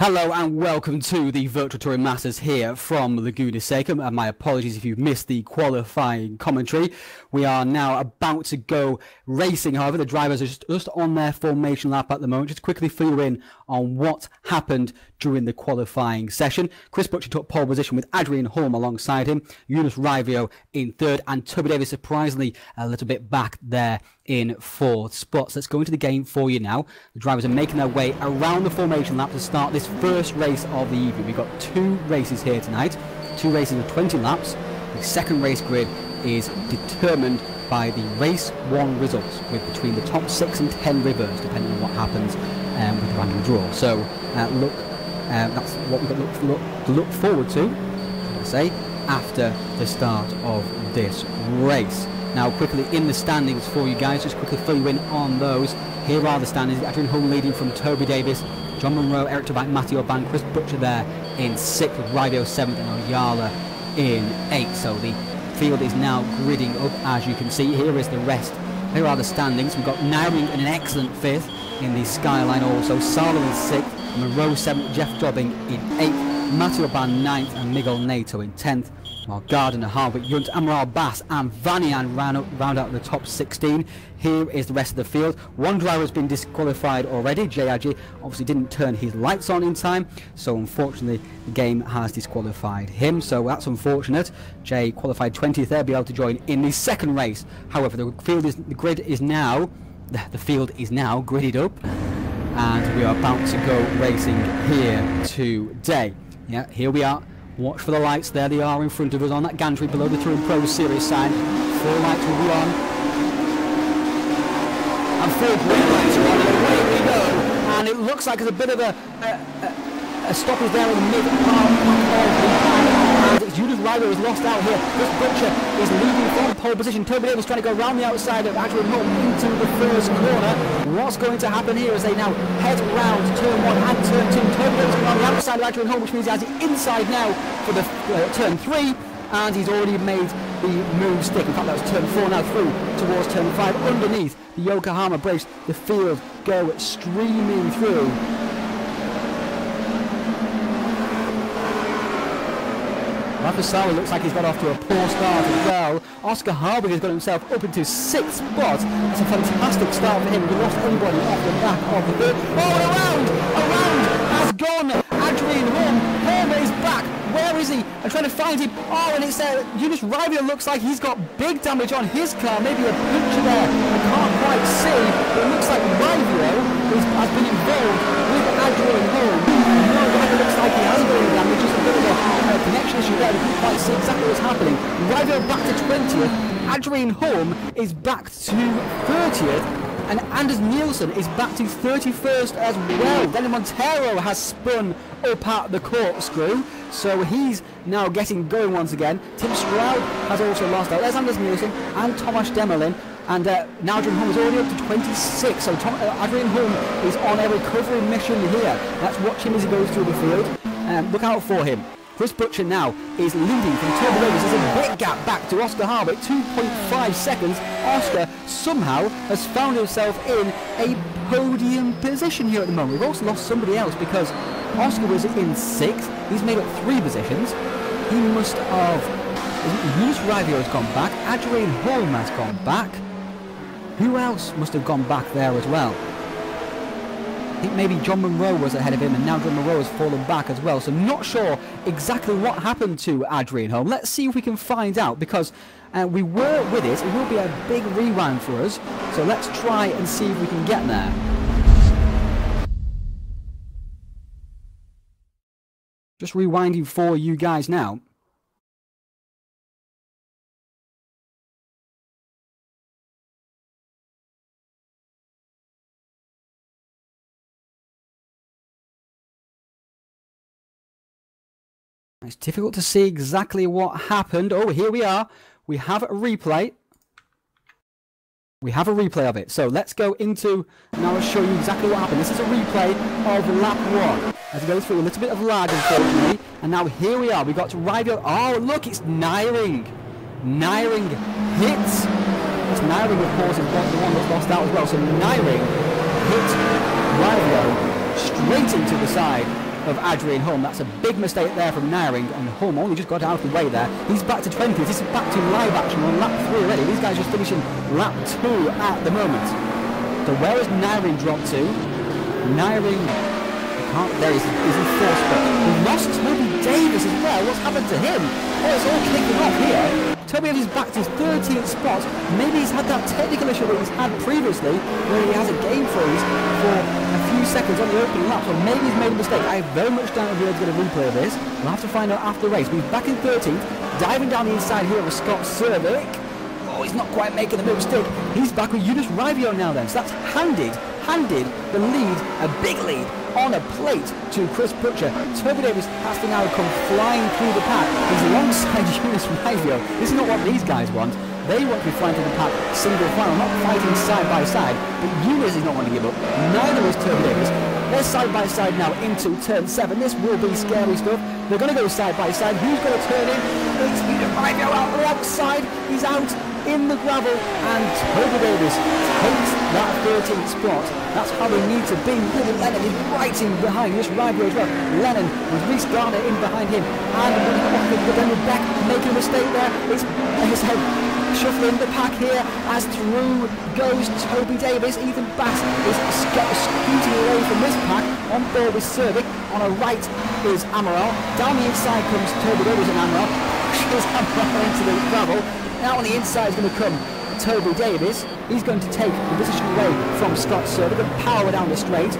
Hello and welcome to the Virtual Touring Masters here from Laguna Seca. And my apologies if you've missed the qualifying commentary. We are now about to go racing. However, the drivers are just on their formation lap at the moment. Just quickly fill you in on what happened during the qualifying session. Chris Butcher took pole position with Adrian Holm alongside him. Yunus Rivio in third, and Toby Davis surprisingly a little bit back there in fourth spots. Let's go into the game for you now. The drivers are making their way around the formation lap to start this first race of the evening. We've got two races here tonight, two races of 20 laps. The second race grid is determined by the race one results, with between the top 6 and 10 rivers, depending on what happens with the random draw. So that's what we've got to look forward to, should I say, after the start of this race. Now quickly in the standings for you guys, just quickly fill you in on those. Here are the standings. Adrian Holm leading from Toby Davis, John Munro, Eric Toback, Matthew O'Ban, Chris Butcher there in 6th, with Rivio 7th and Oyala in 8th. So the field is now gridding up, as you can see. Here is the rest. Here are the standings. We've got Naring in an excellent 5th in the Skyline also. Salo in 6th, Monroe 7th, Jeff Jobbing in 8th, Matthew O'Ban 9th and Miguel Nato in 10th. While Gardner, Harvick, Yunt, Amaral, Bass and Vanian round out the top 16. Here is the rest of the field. One driver has been disqualified already. JRG obviously didn't turn his lights on in time, so unfortunately the game has disqualified him, so that's unfortunate. Jay qualified 20th there, be able to join in the second race. However, the field is now gridded up, and we are about to go racing here today. Yeah, here we are. Watch for the lights, there they are in front of us on that gantry below the TouringProSeries sign. 4 lights will be on. And 4 green lights are on, and away we go. And it looks like there's a bit of a stoppage there in the mid part of the and it's Yunus Rivio is lost out here. Chris Butcher is leading from pole position. Toby Davis trying to go around the outside of Adrian Holm into the first corner. What's going to happen here as they now head round turn 1 and turn 2. Toby Davis going on the outside of Adrian Holm, which means he has the inside now for the turn 3, and he's already made the move stick. In fact, that was turn 4 now through towards turn 5 underneath the Yokohama brakes. The field go streaming through. Rafasawa looks like he's got off to a poor start as well. Oscar Harvick has got himself up into 6th spot. That's a fantastic start for him. He lost anybody off the back of the third. Oh, around has gone. Adrian Holm is back. Where is he? I'm trying to find him. Oh, and it's Yunus Rivio looks like he's got big damage on his car. Maybe a puncture there. I can't quite see. But it looks like Rivio has been involved with Adrian Holm. No, Rivio looks like he has got any damage. Just a bit of a connection issue there. We can't quite see exactly what's happening. Rivio back to 20th. Adrian Holm is back to 30th. And Anders Nielsen is back to 31st as well. Danny Montero has spun up at the corkscrew, so he's now getting going once again. Tim Stroud has also lost out. There's Anders Nielsen and Tomasz Demelin. And now Adrian Holm is already up to 26, so Adrian Holm is on a recovery mission here. Let's watch him as he goes through the field. Look out for him. Chris Butcher now is leading from Toby Davis. There's a big gap back to Oscar Harvick, 2.5 seconds. Oscar somehow has found himself in a podium position here at the moment. We've also lost somebody else because Oscar was in 6th. He's made up 3 positions. He must have... Yunus Rivio has gone back. Adrian Holm has gone back. Who else must have gone back there as well? I think maybe John Munro was ahead of him, and now John Munro has fallen back as well. So not sure exactly what happened to Adrian Holm. Let's see if we can find out, because we were with it. It will be a big rewind for us. So let's try and see if we can get there. Just rewinding for you guys now. It's difficult to see exactly what happened. Oh, here we are. We have a replay. We have a replay of it. So let's go into, and I'll show you exactly what happened. This is a replay of lap 1. As we go through a little bit of lag, unfortunately. And now here we are. We got to Rivio. Oh, look, it's Naring. Naring hits. It's Naring, of course, is the one that's lost out as well. So Naring hit Rivio straight into the side. of Adrian Holm. That's a big mistake there from Naring, and Holm only just got out of the way there. He's back to 20th. This is back to live action on lap 3 already. These guys just finishing lap 2 at the moment. So where has Naring dropped to? Naring, there he's in 4th spot. We lost Toby Davis as well. What's happened to him? Oh, it's all kicking off here. Toby Davis is back to his 13th spot. Maybe he's had that technical issue that he's had previously, where he has a game freeze for a few seconds on the opening lap, so maybe he's made a mistake. I very much doubt he'll be able to get a replay of this. We'll have to find out after the race. But he's back in 13th, diving down the inside here with Scott Cervic. Oh, he's not quite making the move stick. He's back with Eunice Rivio now then, so that's handed the lead, a big lead, on a plate to Chris Butcher. Toby Davis has to now come flying through the pack. He's alongside Eunice Rivio. This is not what these guys want. They want to be flying through the pack single file, not fighting side by side. But Eunice is not wanting to give up. Neither is Toby Davis. They're side by side now into turn 7. This will be scary stuff. They're going to go side by side. Who's going to turn in? It's Eunice Rivio out the outside. He's out in the gravel, and Toby Davis takes that 13th spot. That's how they need to be. Little Lennon is right in behind this Rivio as well. Lennon with Reece Garner in behind him, and then back making a mistake there. It's his head shuffling the pack here as through goes Toby Davis. Ethan Bass is scooting away from this pack on board with Cervic. On our right is Amaral. Down the inside comes Toby Davis and Amaral. Pushes Amaral into the gravel. Now on the inside is going to come Toby Davis. He's going to take the position away from Scott Cervic and power down the straight.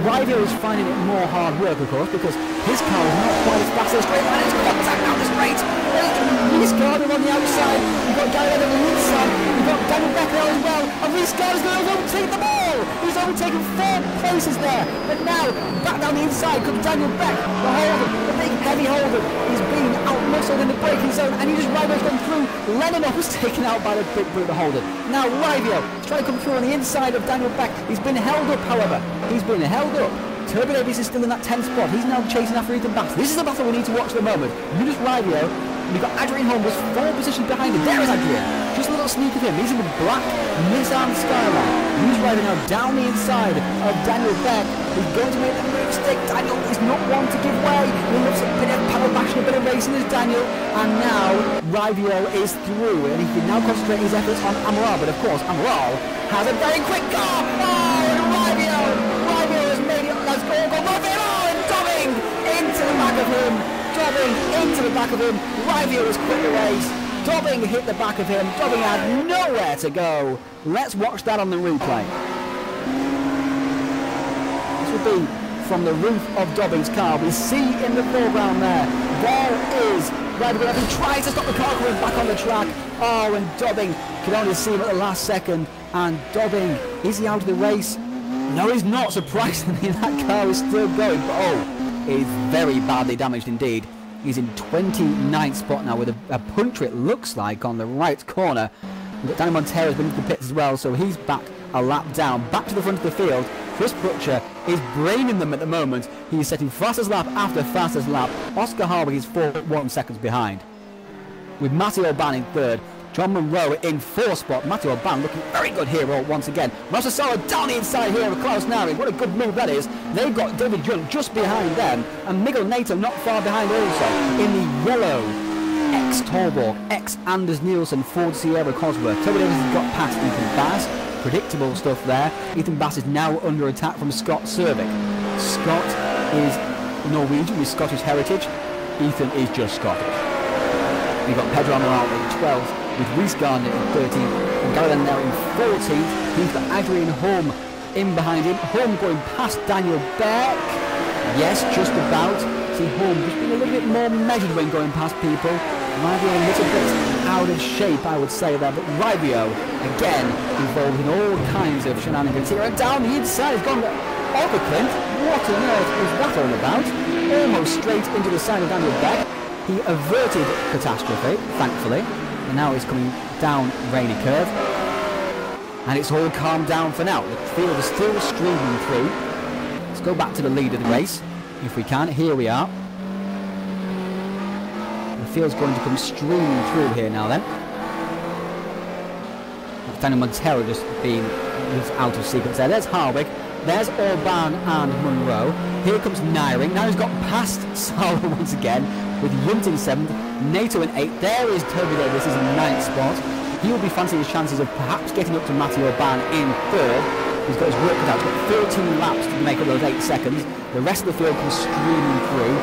Rivio is finding it more hard work, of course, because his car is not quite as fast as the straight line. It's contact down the straight. Reece Gardner on the outside. We've got Gary on the inside. We've got Daniel Becker as well. And Reece Gardner's going to overtake them all. He's overtaken 4 places there. But now, back down the inside comes Daniel Beck, the Holden, the big heavy Holden. He's been out-muscled in the braking zone, and Rivio's gone through. Lennon was taken out by the big brute, the Holden. Now Rivio is trying to come through on the inside of Daniel Beck. He's been held up, however. He's been held up. Toby Davis is still in that 10th spot. He's now chasing after Ethan Bass. This is the battle we need to watch at the moment. Eunice Rivio, we've got Adrian Holm was 4 positions behind him. There is Adrian. Just a little sneak of him. He's in the black Nissan Skyline. Eunice Rivio now down the inside of Daniel Beck. He's going to make the move stick. Daniel is not one to give way. He loves a bit of paddle bashing, a bit of racing as Daniel. And now Rivio is through. And he can now concentrate his efforts on Amaral. But of course, Amaral has a very quick car. Oh, and Rivio has made it. Let's go. Oh, and Dobbing into the back of him. Dobbing into the back of him. Rivio has quit the race. Dobbing hit the back of him. Dobbing had nowhere to go. Let's watch that on the replay. This will be from the roof of Dobbing's car. We see in the foreground there is Rivio. He tries to stop the car coming back on the track. Oh, and Dobbing could only see him at the last second. And Dobbing, is he out of the race? No, he's not. Surprisingly, that car is still going. But oh, he's very badly damaged indeed. He's in 29th spot now with a puncher, it looks like, on the right corner. We've got Danny Montero's been into the pits as well, so he's back a lap down, back to the front of the field. Chris Butcher is braining them at the moment. He's setting fastest lap after fastest lap. Oscar Harwick is 4.1 seconds behind. With Matty O'Ban in 3rd. John Monroe in 4th spot. Matthew O'Ban looking very good here once again. Rossasolo down the inside here with Klaus Naring. What a good move that is. They've got David Young just behind them. And Miguel Nato not far behind also. In the yellow ex-Torborg, ex-Anders Nielsen Ford Sierra Cosworth. Toby Davis has got past Ethan Bass. Predictable stuff there. Ethan Bass is now under attack from Scott Cervic. Scott is Norwegian with Scottish heritage. Ethan is just Scottish. We've got Pedro Amaral in 12th. With Reece Gardner in 13th, and Gary now in 14th. He's got Adrian Holm in behind him. Holm going past Daniel Beck. Yes, just about. See Holm just being a little bit more measured when going past people. Rivio a little bit out of shape, I would say there, but Rivio, again, involved in all kinds of shenanigans here. And down the inside, he's gone to Clint. What on earth is that all about? Almost straight into the side of Daniel Beck. He averted catastrophe, thankfully. And now he's coming down Rainy Curve. And it's all calmed down for now. The field is still streaming through. Let's go back to the lead of the race, if we can. Here we are. The field's going to come streaming through here now then. Daniel Montero just being out of sequence there. There's Harwick. There's Orban and Munro. Here comes Nairing. Now he's got past Sala once again with Yunt in 7th, NATO in 8th. There is Toby Davis in 9th spot. He will be fancying his chances of perhaps getting up to Matty Orban in 3rd. He's got his work cut out. He's got 13 laps to make up those 8 seconds. The rest of the field comes streaming through.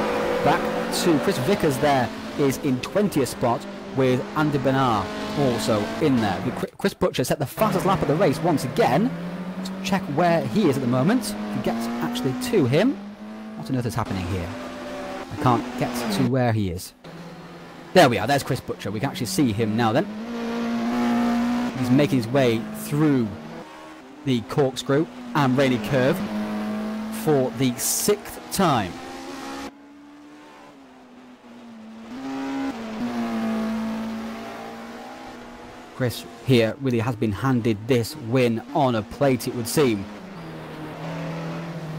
Back to Chris Vickers there is in 20th spot with Andy Bernard also in there. Chris Butcher set the fastest lap of the race once again. Let's check where he is at the moment. If he gets actually to him. What on earth is happening here? I can't get to where he is. There we are, there's Chris Butcher. We can actually see him now then. He's making his way through the corkscrew and rainy curve for the 6th time. Chris here really has been handed this win on a plate, it would seem.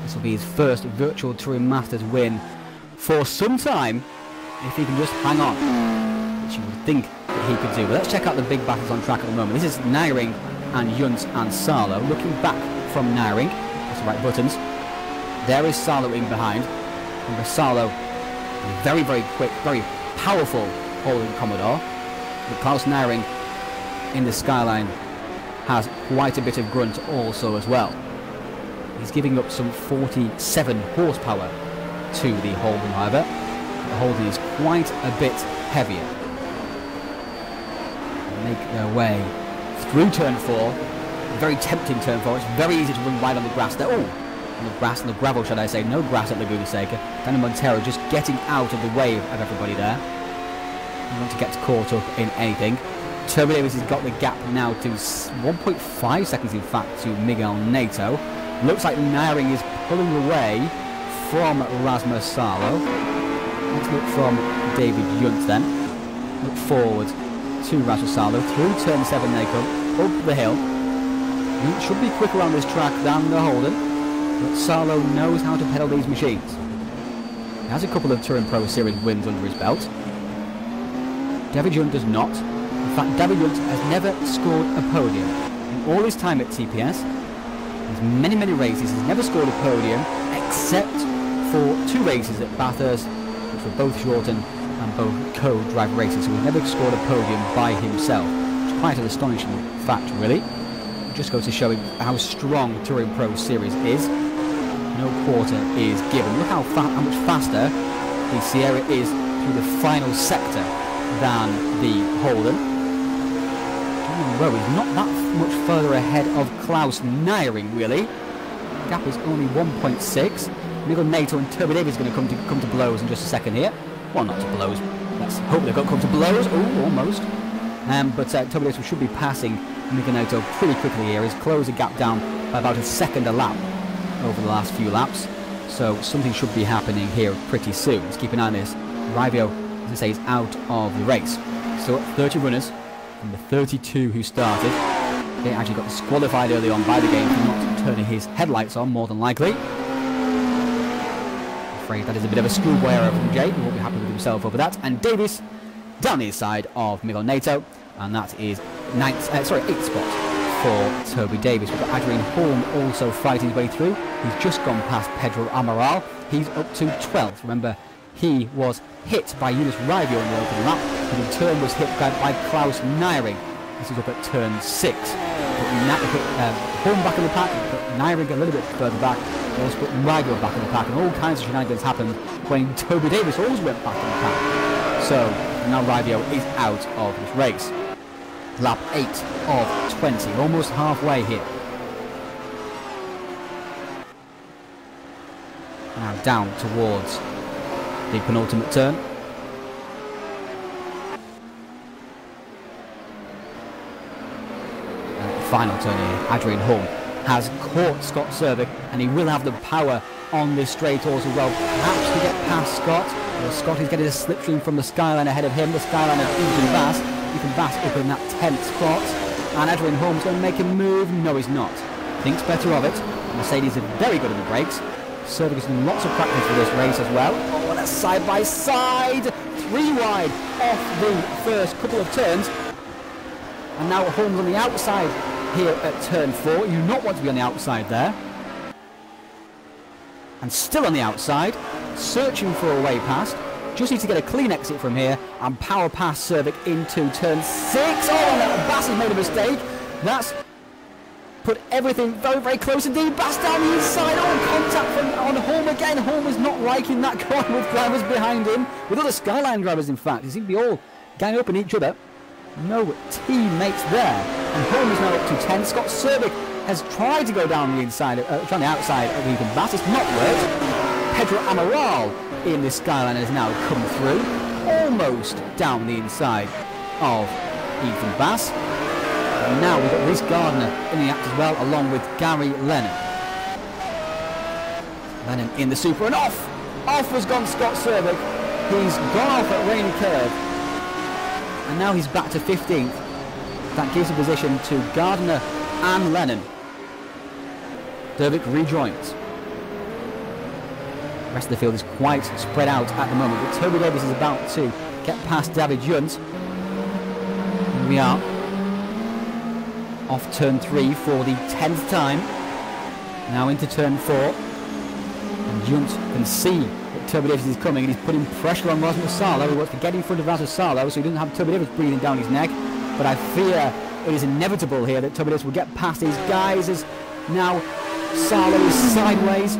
This will be his first Virtual Touring Masters win for some time, if he can just hang on, which you would think that he could do. But let's check out the big battles on track at the moment. This is Nairing and Yunt and Salo. Looking back from Nairing, that's the right buttons. There is Salo in behind. Remember Salo, very, very quick, very powerful holding Commodore. But Klaus Nairing in the skyline has quite a bit of grunt also as well. He's giving up some 47 horsepower to the Holden, however. The Holden is quite a bit heavier. They make their way through turn 4. Very tempting turn 4. It's very easy to run wide on the grass there. Oh, on the grass, on the gravel, should I say. No grass at Laguna Seca. Danny Montero just getting out of the way of everybody there. You want to get caught up in anything. Toby Davis has got the gap now to 1.5 seconds, in fact, to Miguel Nato. Looks like Nairing is pulling away from Rasmus Salo. Let's look from David Yunt then. Look forward to Rasmus Salo. Through turn 7 they come, up the hill. Yunt should be quicker on this track than the Holden, but Salo knows how to pedal these machines. He has a couple of Touring Pro Series wins under his belt. David Yunt does not. In fact, David Yunt has never scored a podium. In all his time at TPS, there's many, many races, he's never scored a podium, except for 2 races at Bathurst, which were both shortened and both co-drive races, so he's never scored a podium by himself. It's quite an astonishing fact, really. It just goes to show how strong Touring Pro Series is. No quarter is given. Look how much faster the Sierra is through the final sector than the Holden. Row is not that much further ahead of Klaus Nairing, really. The gap is only 1.6. Miguel Nato and Toby Davis are going to come to blows in just a second here. Well, not to blows. Let's hope they don't come to blows. Oh, almost. But Toby Davis should be passing Miguel Nato pretty quickly here. He's closed the gap down by about a second a lap over the last few laps. So something should be happening here pretty soon. Let's keep an eye on this. Rivio, as I say, is out of the race. So 30 runners. From the 32 who started. He actually got disqualified early on by the game for not turning his headlights on, more than likely. I'm afraid that is a bit of a schoolboy error from Jay. He won't be happy with himself over that. And Davis down the side of Miguel Nato, and that is 8th spot for Toby Davis. We've got Adrian Horn also fighting his way through. He's just gone past Pedro Amaral. He's up to 12th. Remember, he was hit by Eunice Rivio in the open lap, who in turn was hit by Klaus Nairing. This is up at turn 6. Horn back in the pack, put Nairing a little bit further back, also put Rivio back in the pack, and all kinds of shenanigans happened when Toby Davis also went back in the pack. So now Rivio is out of this race. Lap 8 of 20, almost halfway here. Now down towards the penultimate turn. Final turn here, Adrian Horn has caught Scott Cervic, and he will have the power on this straight also well. Perhaps to get past Scott. Well, Scott is getting a slipstream from the skyline ahead of him. The skyline of Ethan Bass. Ethan Bass up in that 10th spot. And Adrian Horn's going to make a move. No, he's not. Thinks better of it. Mercedes are very good at the brakes. Cervic has done lots of practice for this race as well. Oh, and a side-by-side. 3 wide off the first couple of turns. And now Horn's on the outside here at turn 4. You do not want to be on the outside there. and still on the outside, searching for a way past. Just needs to get a clean exit from here and power past Cervic into turn 6. Oh, and Bass has made a mistake. That's put everything very, very close indeed. Bass down the inside. Oh, contact on Holm again. Holm is not liking that going with drivers behind him, with other Skyline drivers in fact. They seem to be all ganging up on each other. No teammates there. And Holm is now up to 10. Scott Cervic has tried to go down the inside, trying the outside of Ethan Bass. It's not worked. Pedro Amaral in this Skyline has now come through, almost down the inside of Ethan Bass. And now we've got Rhys Gardner in the act as well, along with Gary Lennon. Lennon in the super and off! Off has gone Scott Cervic. He's gone off at Rainy Curve. And now he's back to 15th. That gives a position to Gardner and Lennon. Cervic rejoins. The rest of the field is quite spread out at the moment, but Toby Davis is about to get past David Junt. Here we are, off turn 3 for the 10th time. Now into turn 4, and Junt can see that Toby Davis is coming, and he's putting pressure on Rasmus Salo, who wants to get in front of Rasmus Salo so he doesn't have Toby Davis breathing down his neck. But I fear it is inevitable here that Toby Davis will get past these guys, as now Salo is sideways.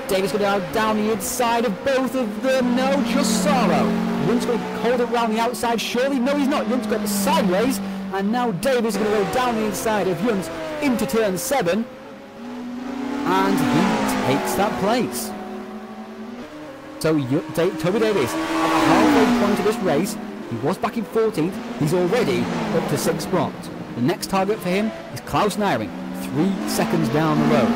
Davis going down the inside of both of them. No, just Salo. Junt's going to hold it round the outside, surely. No, he's not. Junt's got it sideways. And now Davis is going to go down the inside of Junt into turn 7. And he takes that place. So Toby Davis, at the halfway point of this race, he was back in 14th. He's already up to 6th spot. The next target for him is Klaus Neiring, 3 seconds down the road.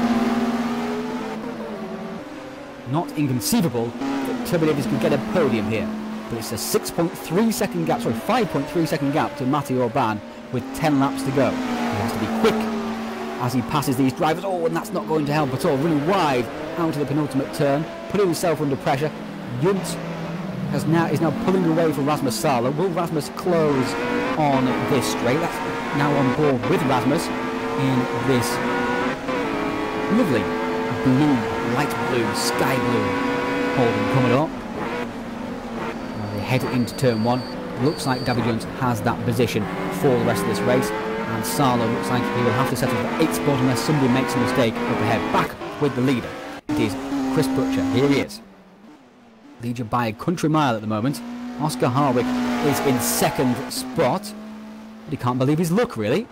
Not inconceivable that Toby Davis could get a podium here, but it's a 6.3 second gap, sorry, 5.3 second gap to Matej Orban with 10 laps to go. He has to be quick as he passes these drivers. Oh, and that's not going to help at all. Really wide out of the penultimate turn, putting himself under pressure. Junt is now pulling away from Rasmus Salo. Will Rasmus close on this straight? That's now on board with Rasmus in this lovely blue, light blue, sky blue Holden coming up. Now they head into turn 1. Looks like David Junt has that position for the rest of this race, and Salo looks like he will have to settle for 8th spot unless somebody makes a mistake up ahead. Back with the leader, it is Chris Butcher. Here he is. Leads you by a country mile at the moment. Oscar Harwick is in 2nd spot, but he can't believe his luck, really.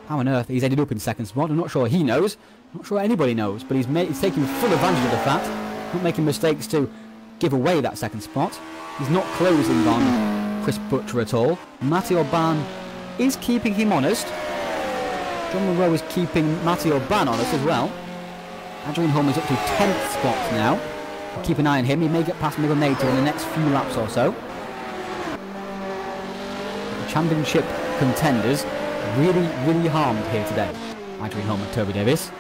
How on earth he's ended up in 2nd spot, I'm not sure he knows. I'm not sure anybody knows, but he's taking full advantage of the fact, not making mistakes to give away that 2nd spot. He's not closing on Chris Butcher at all. Matej Orban is keeping him honest. John Monroe is keeping Matej Orban honest as well. Adrian Holm is up to 10th spot now. Keep an eye on him. He may get past Miguel Nato in the next few laps or so. The championship contenders really, really harmed here today. Adrian Holm and Toby Davis.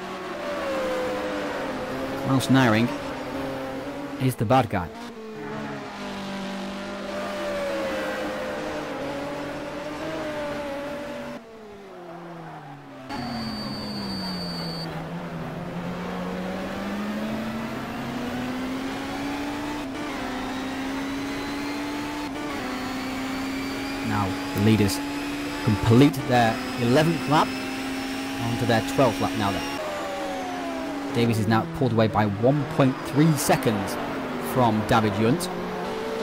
Klaus Neiring is the bad guy. Now the leaders complete their 11th lap onto their 12th lap now then. Davies is now pulled away by 1.3 seconds from David Junt.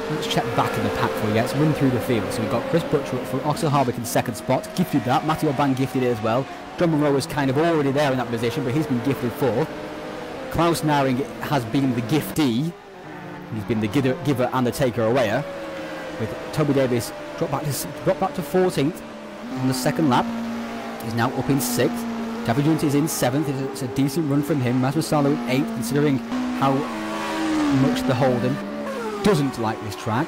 Let's check back in the pack before he gets run through the field. So we've got Chris Butcher up for Oscar Harwick in 2nd spot, gifted that. Matej Orban gifted it as well. John Monroe was kind of already there in that position, but he's been gifted 4th. Klaus Neiring has been the giftee. He's been the giver and the taker awayer, with Toby Davis dropped back to 14th on the 2nd lap. He's now up in 6th. David Junt is in 7th. It's a decent run from him. Rasmus Salo in 8th, considering how much the Holden doesn't like this track.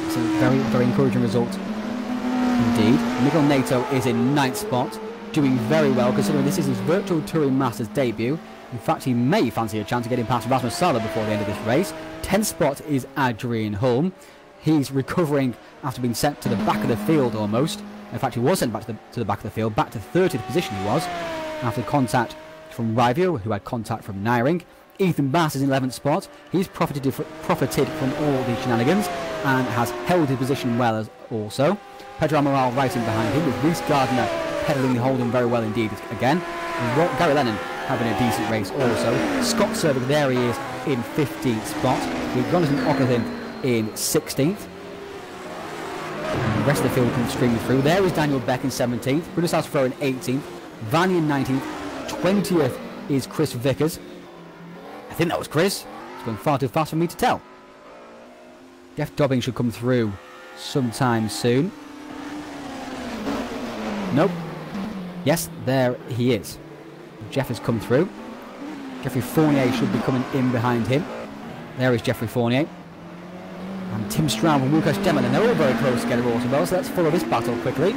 It's a very, very encouraging result indeed. Miguel Nato is in 9th spot, doing very well considering this is his Virtual Touring Masters debut. In fact, he may fancy a chance of getting past Rasmus Salo before the end of this race. 10th spot is Adrian Holm. He's recovering after being sent to the back of the field almost. In fact, he was sent back to the back of the field, back to 30th position he was, after contact from Rivio, who had contact from Nyring. Ethan Bass is in 11th spot. He's profited from all the shenanigans and has held his position well as also. Pedro Amaral right in behind him, with Reece Gardner pedalling the Holden very well indeed again. And Gary Lennon having a decent race also. Scott Cervic, there he is in 15th spot. With Jonathan Ockathin in 16th. And the rest of the field comes streaming through. There is Daniel Beck in 17th. Bruno Salsfro in 18th. Vanny in 19th. 20th is Chris Vickers. I think that was Chris. It's going far too fast for me to tell. Jeff Dobbing should come through sometime soon. Nope. Yes, there he is. Jeff has come through. Jeffrey Fournier should be coming in behind him. There is Jeffrey Fournier. And Tim Stroud and Łukasz Demelin. They're all very close together also, well, so let's follow this battle quickly.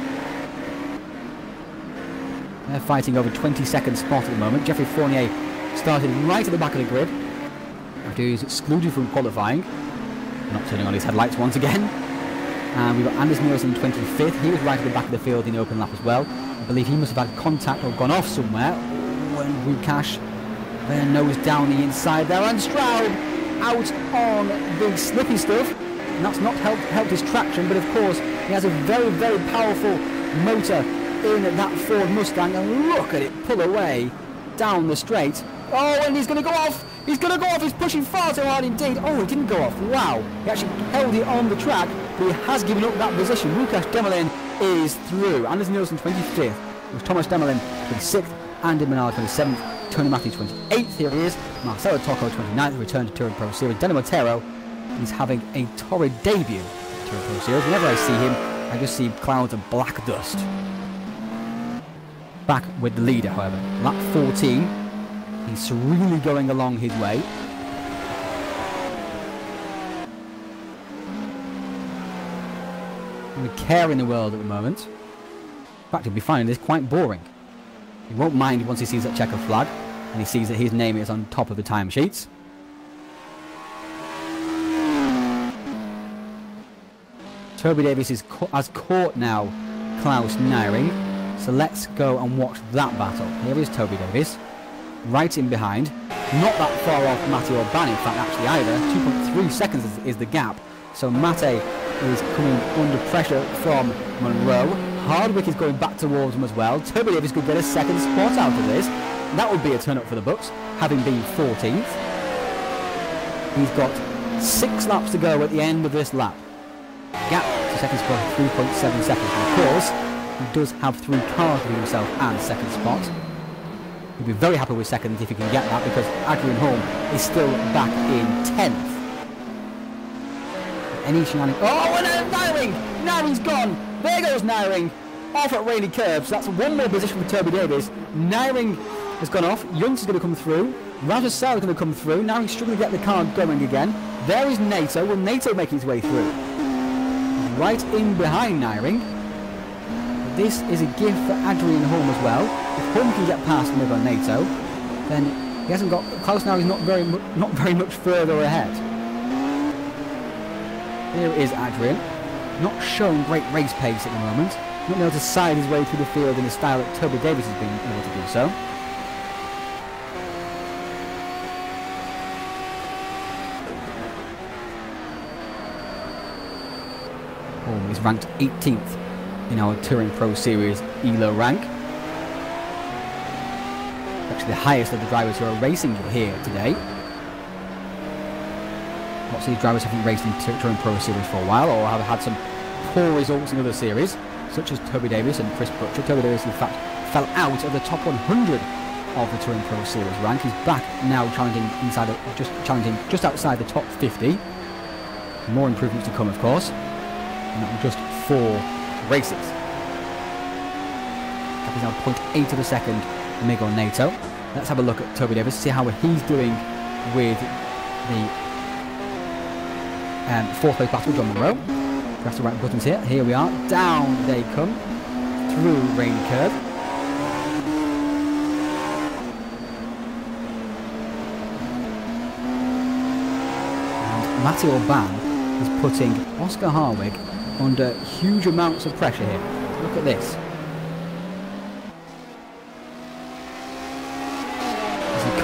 They're fighting over 22nd spot at the moment. Jeffrey Fournier started right at the back of the grid after he was excluded from qualifying. Not turning on his headlights once again. And we've got Anders Nielsen 25th. He was right at the back of the field in the open lap as well. I believe he must have had contact or gone off somewhere when Łukasz then nosed down the inside there. And Stroud out on the slippy stuff. And that's not helped his traction, but of course he has a very, very powerful motor in that Ford Mustang. And look at it pull away down the straight. Oh, and he's going to go off. He's going to go off. He's pushing far too hard indeed. Oh, he didn't go off. Wow. He actually held it on the track, but he has given up that position. Łukasz Demelin is through. Anders Nielsen 25th. It was Thomas Demelin 26th. Andy Menard 27th. Tony Matthews 28th. Here he is. Marcelo Tocco 29th. Returned to Touring Pro Series. Danny Montero is having a torrid debut at Touring Pro Series. Whenever I see him, I just see clouds of black dust. Back with the leader, however. Lap 14. He's serenely going along his way. No care in the world at the moment. In fact, he'll be finding this quite boring. He won't mind once he sees that checker flag and he sees that his name is on top of the timesheets. Toby Davis has caught now Klaus Nyring. So let's go and watch that battle. Here is Toby Davis. Right in behind, not that far off Matty Orban in fact actually either. 2.3 seconds is the gap, so Mate is coming under pressure from Monroe. Hardwick is going back towards him as well. Toby Davis could get a second spot out of this. That would be a turn up for the Bucks, having been 14th. He's got 6 laps to go at the end of this lap. Gap to second spot 3.7 seconds. And of course, he does have 3 cars between himself and second spot. He'll be very happy with second if he can get that, because Adrian Holm is still back in 10th. Any shenanigans? Oh, and Nyring! Nyring's gone! There goes Nyring! Off at Rainy Curves. That's one more position for Toby Davis. Nyring has gone off. Young's going to come through. Raja Sal is going to come through. Nyring's struggling to get the car going again. There is Nato. Will Nato make his way through? Right in behind Nyring. This is a gift for Adrian Holm as well. If Holm can get past Mibo Nato, then he hasn't got. Klaus now is not very much further ahead. Here is Adrian, not showing great race pace at the moment. Not able to side his way through the field in the style that Toby Davis has been able to do so. Holm is ranked 18th. In our Touring Pro Series ELO rank. Actually the highest of the drivers who are racing here today. Lots of these drivers haven't raced in Touring Pro Series for a while, or have had some poor results in other series, such as Toby Davis and Chris Butcher. Toby Davis in fact fell out of the top 100 of the Touring Pro Series rank. He's back now challenging just outside the top 50. More improvements to come, of course. And that was just 4 races. That is now 0.8 of a second Migo Nato. Let's have a look at Toby Davis, see how he's doing with the 4th place battle with John Monroe. Press the right buttons here. Here we are. Down they come through Rainy Curve. And Matty Orban is putting Oscar Harwick under huge amounts of pressure here. Look at this.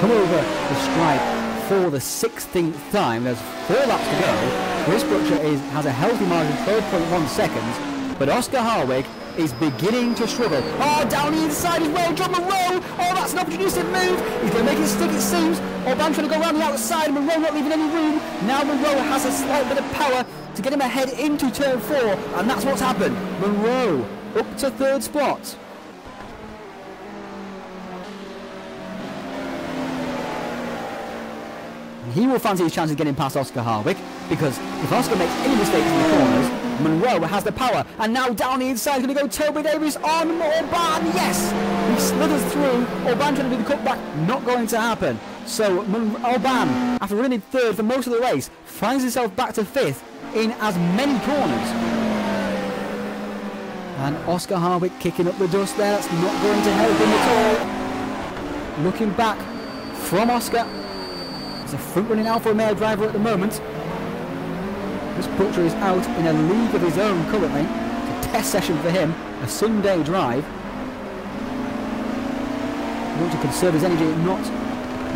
come over the stripe for the 16th time. There's 4 laps to go. Chris Butcher has a healthy margin of 12.1 seconds, but Oscar Harwick is beginning to struggle. Oh, down the inside as well, John Monroe. Oh, that's an opportunistic move. He's going to make it stick, it seems. Orban trying to go around the outside, and Monroe not leaving any room. Now Monroe has a slight bit of power to get him ahead into turn 4, and that's what's happened. Monroe up to 3rd spot. He will fancy his chance of getting past Oscar Harwick, because if Oscar makes any mistakes in the corners, Monroe has the power, and now down the inside is going to go Toby Davis on Orban. Yes, he slithers through. Orban trying to do the cutback, not going to happen. So Orban, after running 3rd for most of the race, finds himself back to 5th in as many corners. And Oscar Harwick kicking up the dust there. That's not going to help him at all. Looking back from Oscar. It's a front-running Alfa Romeo driver at the moment. This Butcher is out in a league of his own currently. It's a test session for him, a Sunday drive. He wants to conserve his energy, not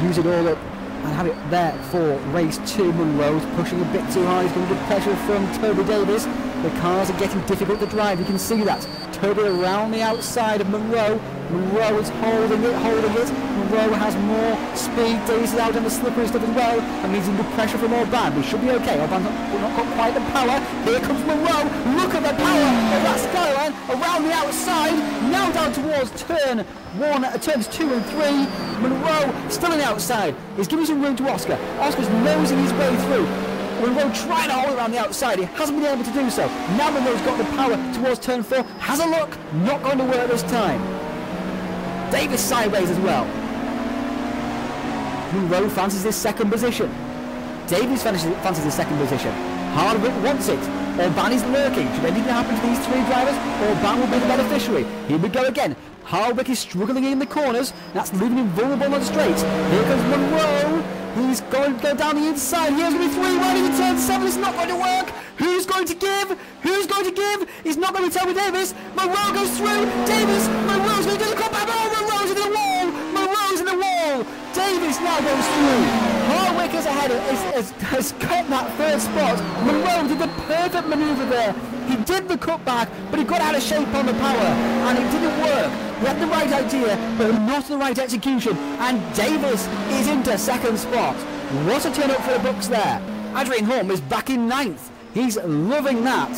use it all up and have it there for race 2. Monroe's pushing a bit too hard. He's going to get pressure from Toby Davis. The cars are getting difficult to drive, you can see that. Toby around the outside of Monroe. Monroe is holding it. Monroe has more speed. Davis is out on the slippery stuff as well. That means he's under pressure from Orban. We should be okay. Orban's not got quite the power. Here comes Monroe. Look at the power of that skyline around the outside. Now down towards turns 2 and 3. Monroe still on the outside. He's giving some room to Oscar. Oscar's nosing his way through. Monroe trying to hold around the outside. He hasn't been able to do so. Now Monroe's got the power towards turn 4. Has a look. Not going to work this time. Davis sideways as well. Monroe fancies his 2nd position. Davis fancies his 2nd position. Harwick wants it. Orban is lurking. Should anything happen to these 3 drivers, Orban will be the beneficiary. Here we go again. Harwick is struggling in the corners. That's leaving him vulnerable on the straight. Here comes Monroe. He's going to go down the inside. Here's going to be 3 wide in turn 7. It's not going to work. Who's going to give? Who's going to give? He's not going to tell me Davis. Monroe goes through. Davis. Monroe's going to do the cut back. Oh, Monroe's in the wall. Monroe's in the wall. Davis now goes through. Harwick is ahead. Has got that 3rd spot. Monroe did the perfect manoeuvre there. He did the cutback, but he got out of shape on the power, and it didn't work. He had the right idea, but not the right execution, and Davis is into 2nd spot. What a turn up for the Bucks there. Adrian Holm is back in 9th. He's loving that.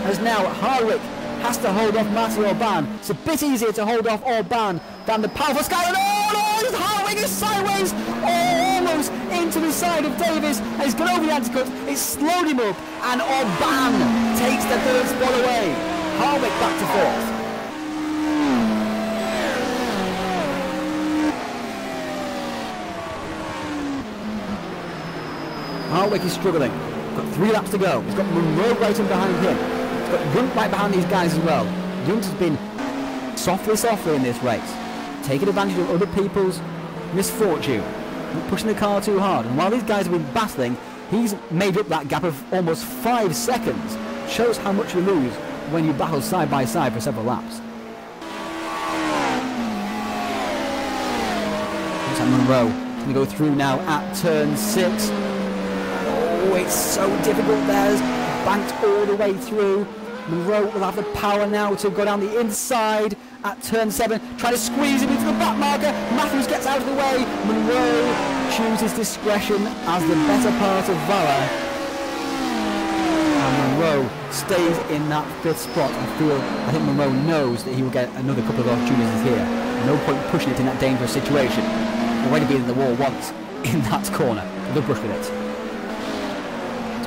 As now Harwick has to hold off Matty Orban. It's a bit easier to hold off Orban than the powerful Skyline. Oh, Harwick is sideways, almost into the side of Davis, and he's gone over the anti-cut. It's slowed him up, and Orban takes the 3rd spot away. Harwick back to 4th. Harwick is struggling. Got 3 laps to go. He's got Monroe right in behind him. He's got Yunt right behind these guys as well. Yunt has been softly in this race, taking advantage of other people's misfortune, not pushing the car too hard. And while these guys have been battling, he's made up that gap of almost 5 seconds. Shows how much you lose when you battle side by side for several laps. Looks like Monroe going to go through now at turn 6. Oh, it's so difficult there. It's banked all the way through. Monroe will have the power now to go down the inside at turn 7, trying to squeeze him into the back marker. Matthews gets out of the way. Monroe chooses discretion as the better part of valor. And Monroe stays in that 5th spot. I think Monroe knows that he will get another couple of opportunities here. No point pushing it in that dangerous situation. Already been in the wall once in that corner. Good brush with it.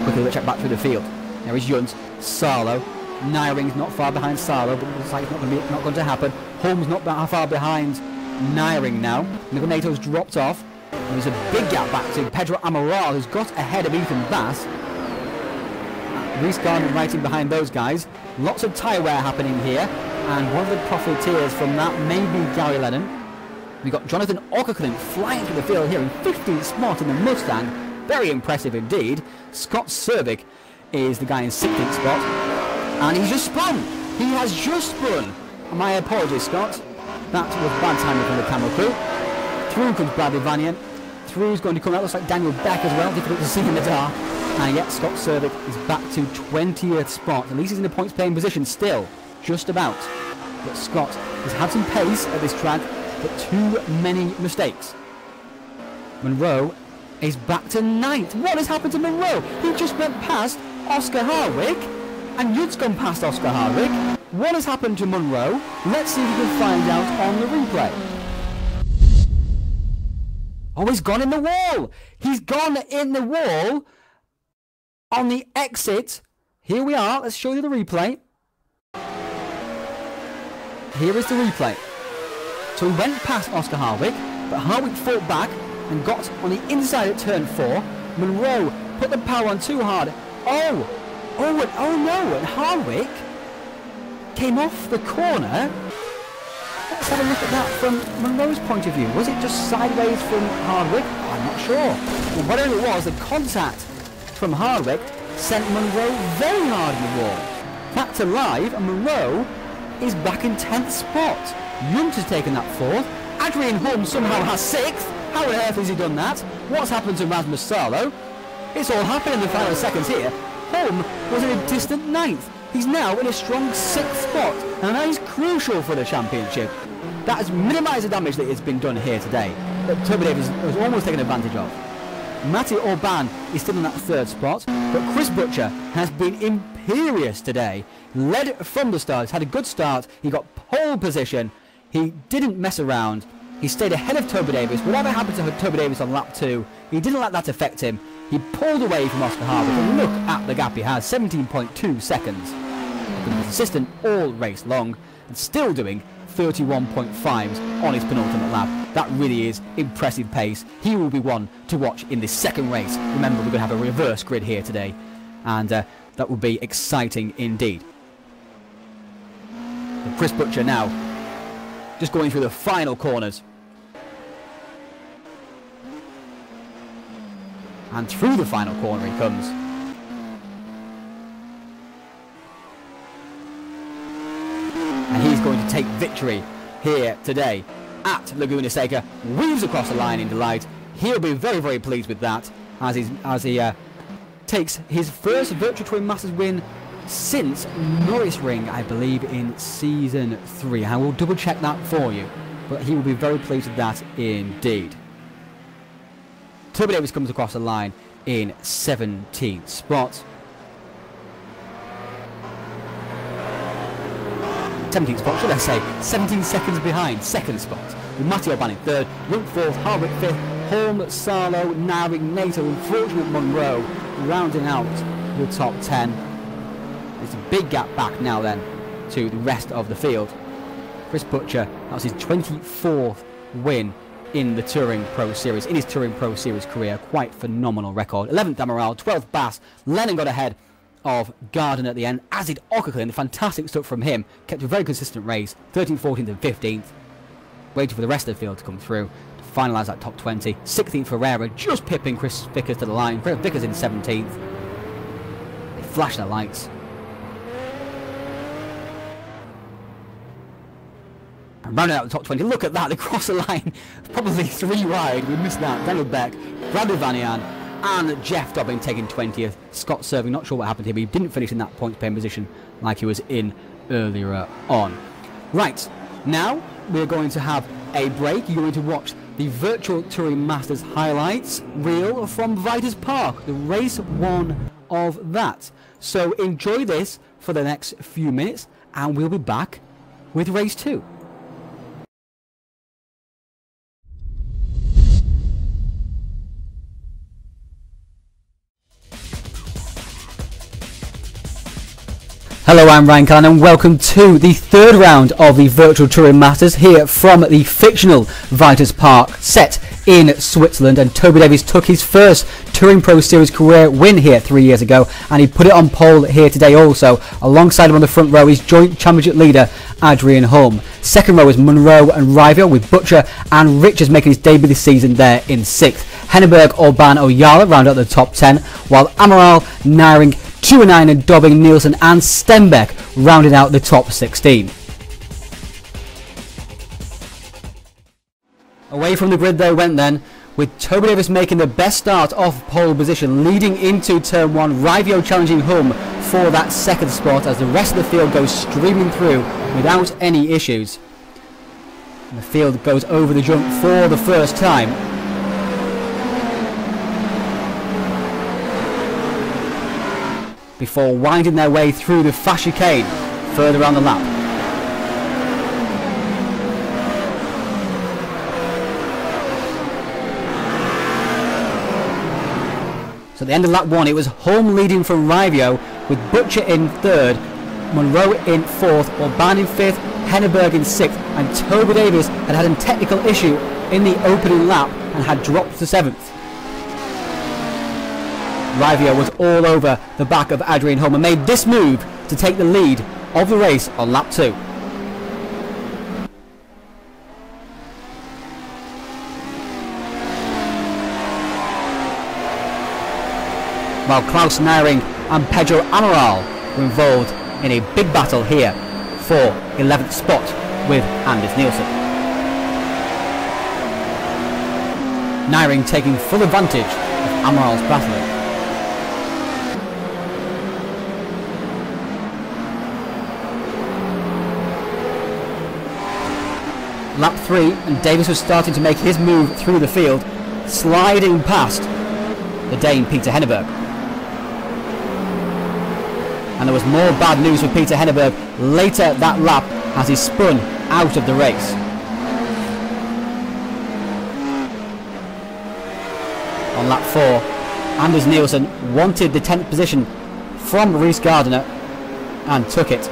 Quickly check back through the field. There is Yunt, Sarlo. Neiring's not far behind Sarlo, but it looks like it's not going to happen. Holm's not that far behind Neiring now. Nigonato's dropped off. And there's a big gap back to Pedro Amaral, who's got ahead of Ethan Bass. Reece Gardner right in behind those guys. Lots of tyre wear happening here. And one of the profiteers from that may be Gary Lennon. We've got Jonathan Ockercliffe flying through the field here in 15th spot in the Mustang. Very impressive indeed. Scott Cervic is the guy in 16th spot. And he's just spun. He has just spun. My apologies, Scott. That was bad timing from the camera crew. Through comes Bradley Vanian. Through's going to come out. Looks like Daniel Beck as well. Difficult to see in the dark. And yet Scott Cervic is back to 20th spot. At least he's in the points playing position still. Just about. But Scott has had some pace at this track, but too many mistakes. Monroe is back to 9th. What has happened to Monroe? He just went past Oscar Harwick, and Judd's gone past Oscar Harwick. What has happened to Monroe? Let's see if we can find out on the replay. Oh, he's gone in the wall. He's gone in the wall on the exit. Here we are. Let's show you the replay. Here is the replay. So he went past Oscar Harwick, but Harwick fought back and got on the inside at turn 4. Monroe put the power on too hard. Oh no, and Harwick came off the corner. Let's have a look at that from Monroe's point of view. Was it just sideways from Hardwick? Oh, I'm not sure. Well, whatever it was, the contact from Hardwick sent Monroe very hard in the wall. Back to live, and Monroe is back in 10th spot. Judd has taken that 4th. Adrian Holm somehow has 6th. How on earth has he done that? What's happened to Rasmus Salo? It's all happened in the final seconds here. Holm was in a distant 9th. He's now in a strong 6th spot, and that is crucial for the championship. That has minimised the damage that has been done here today, that Toby Davis has almost taken advantage of. Matty Orban is still in that 3rd spot, but Chris Butcher has been imperious today. Led from the start, had a good start, he got pole position, he didn't mess around, he stayed ahead of Toby Davis. Whatever happened to Toby Davis on lap 2, he didn't let that affect him. He pulled away from Oscar Harwick, and look at the gap he has, 17.2 seconds. Been consistent all race long, and still doing 31.5s on his penultimate lap. That really is impressive pace. He will be one to watch in this second race. Remember, we're going to have a reverse grid here today, and that will be exciting indeed. And Chris Butcher now just going through the final corners. And through the final corner he comes. And he's going to take victory here today at Laguna Seca. Weaves across the line in delight. He'll be very, very pleased with that as he takes his first Virtual Touring Masters win since Norris Ring, I believe, in Season 3. I will double check that for you, but he will be very pleased with that indeed. Toby Davis comes across the line in 17th spot. 17th spot, should I say, 17 seconds behind, 2nd spot. With Matty Orban in 3rd, Runt 4th, Harwick 5th, Holm, Salo, Naring, Nato, unfortunate Monroe, rounding out the top 10. It's a big gap back now then to the rest of the field. Chris Butcher, that was his 24th win in the Touring Pro Series, in his Touring Pro Series career. Quite phenomenal record. 11th Amaral, 12th Bass. Lennon got ahead of Garden at the end, as did Ockercliffe. Fantastic stuff from him. Kept a very consistent race. 13th, 14th and 15th. Waiting for the rest of the field to come through to finalise that top 20. 16th Ferreira, just pipping Chris Vickers to the line. Chris Vickers in 17th. They flash their lights. And rounding out the top 20, look at that, they cross the line, probably 3 wide, we missed that. Daniel Beck, Bradley Vanian, and Jeff Dobbin taking 20th. Scott Serving, not sure what happened here, but he didn't finish in that points paying position like he was in earlier on. Right, now we're going to have a break. You're going to watch the Virtual Touring Masters highlights reel from Vitus Park, the race 1 of that. So enjoy this for the next few minutes, and we'll be back with race 2. Hello, I'm Ryan Callan and welcome to the 3rd round of the Virtual Touring Masters here from the fictional Vitus Park set in Switzerland. And Toby Davis took his first Touring Pro Series career win here 3 years ago, and he put it on pole here today also. Alongside him on the front row is joint championship leader Adrian Holm. Second row is Monroe and Rivio, with Butcher and Richards making his debut this season there in 6th. Henneberg, Orban, Oyala round out the top 10, while Amaral, Naring, 2 and 9 and Dobbing, Nielsen and Stenbeck rounded out the top 16. Away from the grid they went then, with Toby Davis making the best start off pole position, leading into turn 1, Rivio challenging Hum for that second spot as the rest of the field goes streaming through without any issues. And the field goes over the jump for the first time. Before winding their way through the fast chicane further on the lap. So at the end of lap 1 it was Hum leading from Rivio, with Butcher in 3rd, Monroe in 4th, Orban in 5th, Henneberg in 6th, and Toby Davis had a technical issue in the opening lap and had dropped to 7th. Rivio was all over the back of Adrian Hum and made this move to take the lead of the race on lap 2. While Klaus Neiring and Pedro Amaral were involved in a big battle here for 11th spot with Anders Nielsen. Neiring taking full advantage of Amaral's battling. Lap 3 and Davis was starting to make his move through the field, sliding past the Dane Peter Henneberg. And there was more bad news for Peter Henneberg later that lap as he spun out of the race. On lap 4, Anders Nielsen wanted the 10th position from Rhys Gardner and took it.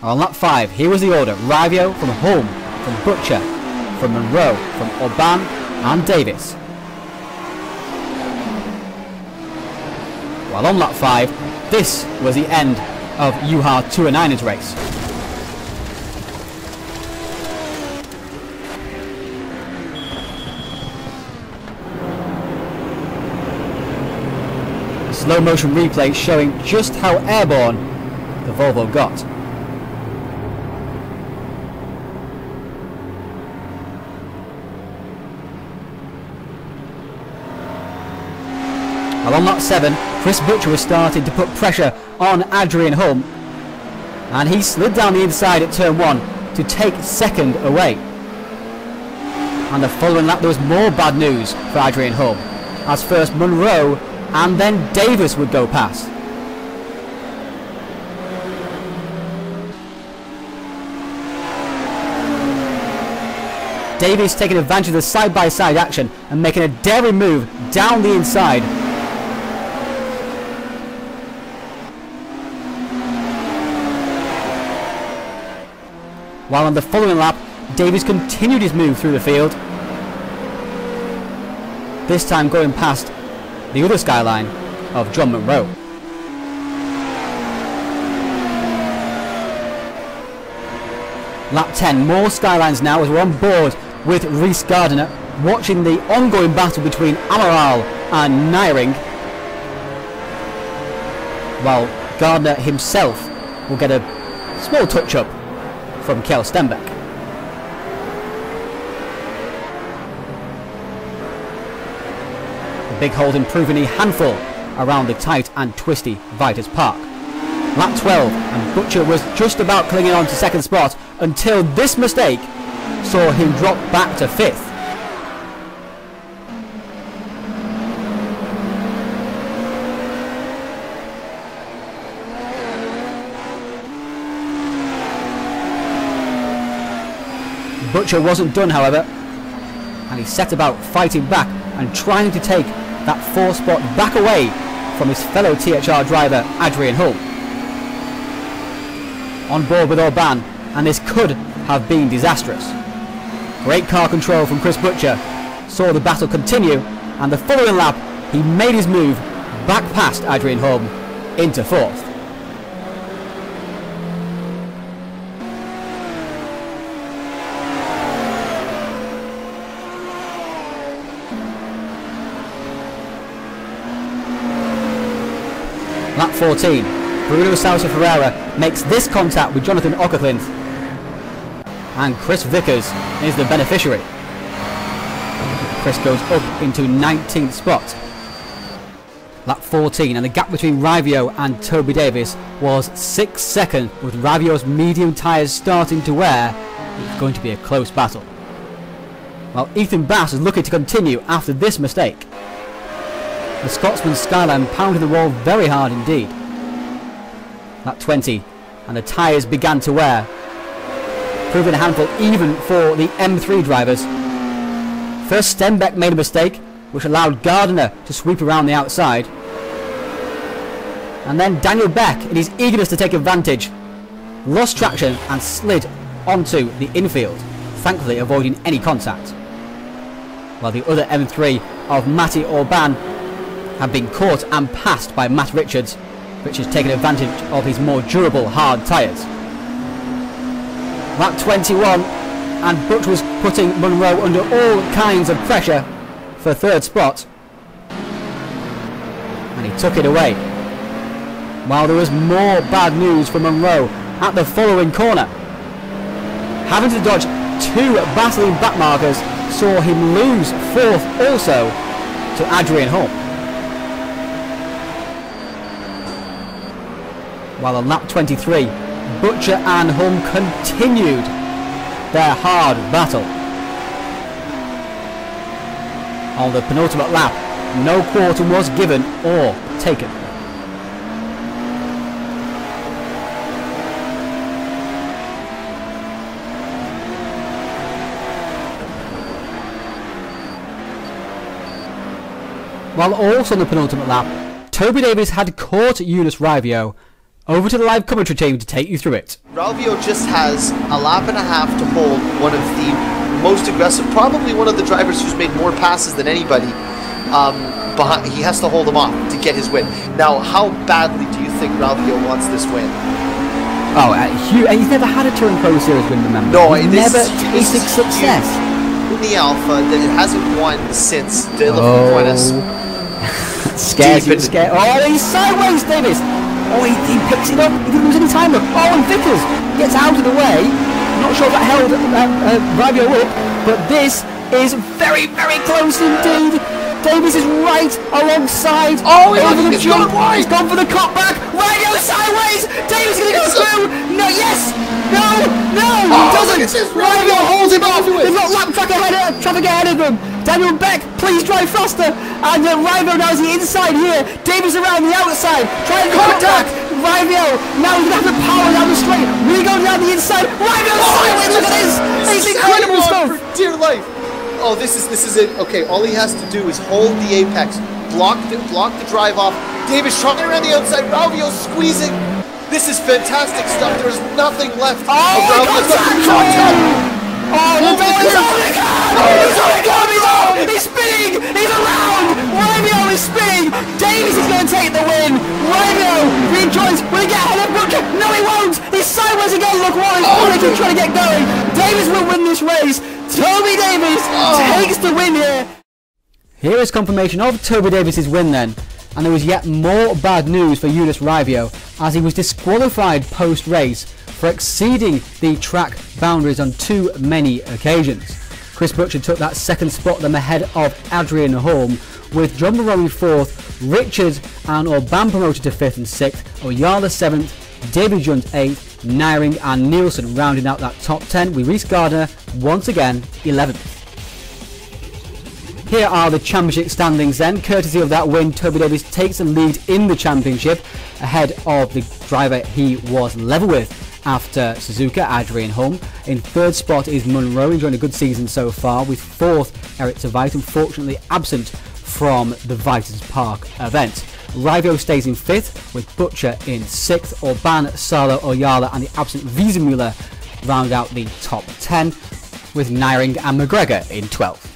On lap 5, here was the order: Rivio from Hum, from Butcher, from Monroe, from Orban and Davis. While on lap 5, this was the end of Juha Tuunainen's race. A slow motion replay showing just how airborne the Volvo got. While on lap 7, Chris Butcher was starting to put pressure on Adrian Hum, and he slid down the inside at turn 1 to take second away. And the following lap there was more bad news for Adrian Hum, as first Monroe and then Davis would go past. Davis taking advantage of the side-by-side action and making a daring move down the inside. While on the following lap, Davis continued his move through the field, this time going past the other skyline of John Monroe. Lap 10, more skylines now as we're on board with Rhys Gardner, watching the ongoing battle between Amaral and Neiring, while Gardner himself will get a small touch-up from Kjell Stenbeck. The big hold improving a handful around the tight and twisty Vitus Park. Lap 12 and Butcher was just about clinging on to second spot until this mistake saw him drop back to 5th. Butcher wasn't done, however, and he set about fighting back and trying to take that 4th spot back away from his fellow THR driver Adrian Hum. On board with Orban, and this could have been disastrous. Great car control from Chris Butcher saw the battle continue, and the following lap he made his move back past Adrian Hum into 4th. Lap 14, Bruno Sousa Ferreira makes this contact with Jonathan Ockerclinth and Chris Vickers is the beneficiary. Chris goes up into 19th spot. Lap 14, and the gap between Ravio and Toby Davis was 6 seconds. With Ravio's medium tyres starting to wear, it's going to be a close battle. While Ethan Bass is looking to continue after this mistake. The Scotsman's skyline pounded the wall very hard indeed. Lap 20, and the tyres began to wear, proving a handful even for the M3 drivers. First, Stenbeck made a mistake, which allowed Gardner to sweep around the outside. And then Daniel Beck, in his eagerness to take advantage, lost traction and slid onto the infield, thankfully avoiding any contact. While the other M3 of Matty Orban had been caught and passed by Matt Richards, which has taken advantage of his more durable hard tyres. Lap 21, and Butch was putting Munro under all kinds of pressure for third spot, and he took it away. While there was more bad news for Munro at the following corner. Having to dodge two battling backmarkers saw him lose fourth also to Adrian Holm. While on lap 23, Butcher and Holm continued their hard battle. On the penultimate lap, no quarter was given or taken. While also on the penultimate lap, Toby Davis had caught Eunice Ravio. Over to the live commentary team to take you through it. Ravio just has a lap and a half to hold one of the most aggressive, probably one of the drivers who's made more passes than anybody. He has to hold him off to get his win. Now, how badly do you think Ravio wants this win? Oh, he's never had a TouringProSeries win, remember? No, he's never tasted success. In the Alpha, that it hasn't won since De La Fuentes. Scares you, Oh, he's sideways, Davis! Oh, he picks it up. He didn't lose any time. Oh, and Vickers gets out of the way. Not sure if that held Ravio up, but this is very, very close indeed. Davis is right alongside. Oh, he's jump. He's gone for the cut back. Ravio sideways. Davis is going to go through. No, yes. No, he doesn't. Ravio holds him off. They've got lap traffic ahead of them. Daniel Beck, please drive faster. And Ravio now is the inside here. Davis around the outside. Trying to contact. Ravio now he's going to have to power down the straight. We go down the inside. Ravio sideways. Look at this. It's incredible stuff. For dear life. Oh, this is it. Okay, all he has to do is hold the apex, block the drive off. Davis trying around the outside. Ravio squeezing. This is fantastic stuff. There's nothing left. Oh, contact! Oh, the door is on! He's spinning! He's around! Ravio is spinning! Davis is going to take the win! Ravio rejoins! Will he get ahead of Butcher? No, he won't! He's sideways again! Look what he's trying to get going! Davis will win this race! Toby Davis takes the win here! Here is confirmation of Toby Davis's win then. And there was yet more bad news for Eunice Ravio as he was disqualified post-race for exceeding the track boundaries on too many occasions. Chris Butcher took that second spot then ahead of Adrian Holm, with John Maroney fourth, Richards and Orban promoted to 5th and 6th, Oyala 7th, David Jones 8th, Nyring and Nielsen rounding out that top 10, with Reese Gardner once again 11th. Here are the championship standings then. Courtesy of that win, Toby Davis takes the lead in the championship ahead of the driver he was level with after Suzuka, Adrian Holm. In third spot is Munro, enjoying a good season so far, with fourth Eric Tveit, unfortunately absent from the Vitens Park event. Ravio stays in fifth, with Butcher in sixth. Orban, Salo, Oyala and the absent Wiesenmuller round out the top 10, with Nyring and McGregor in 12th.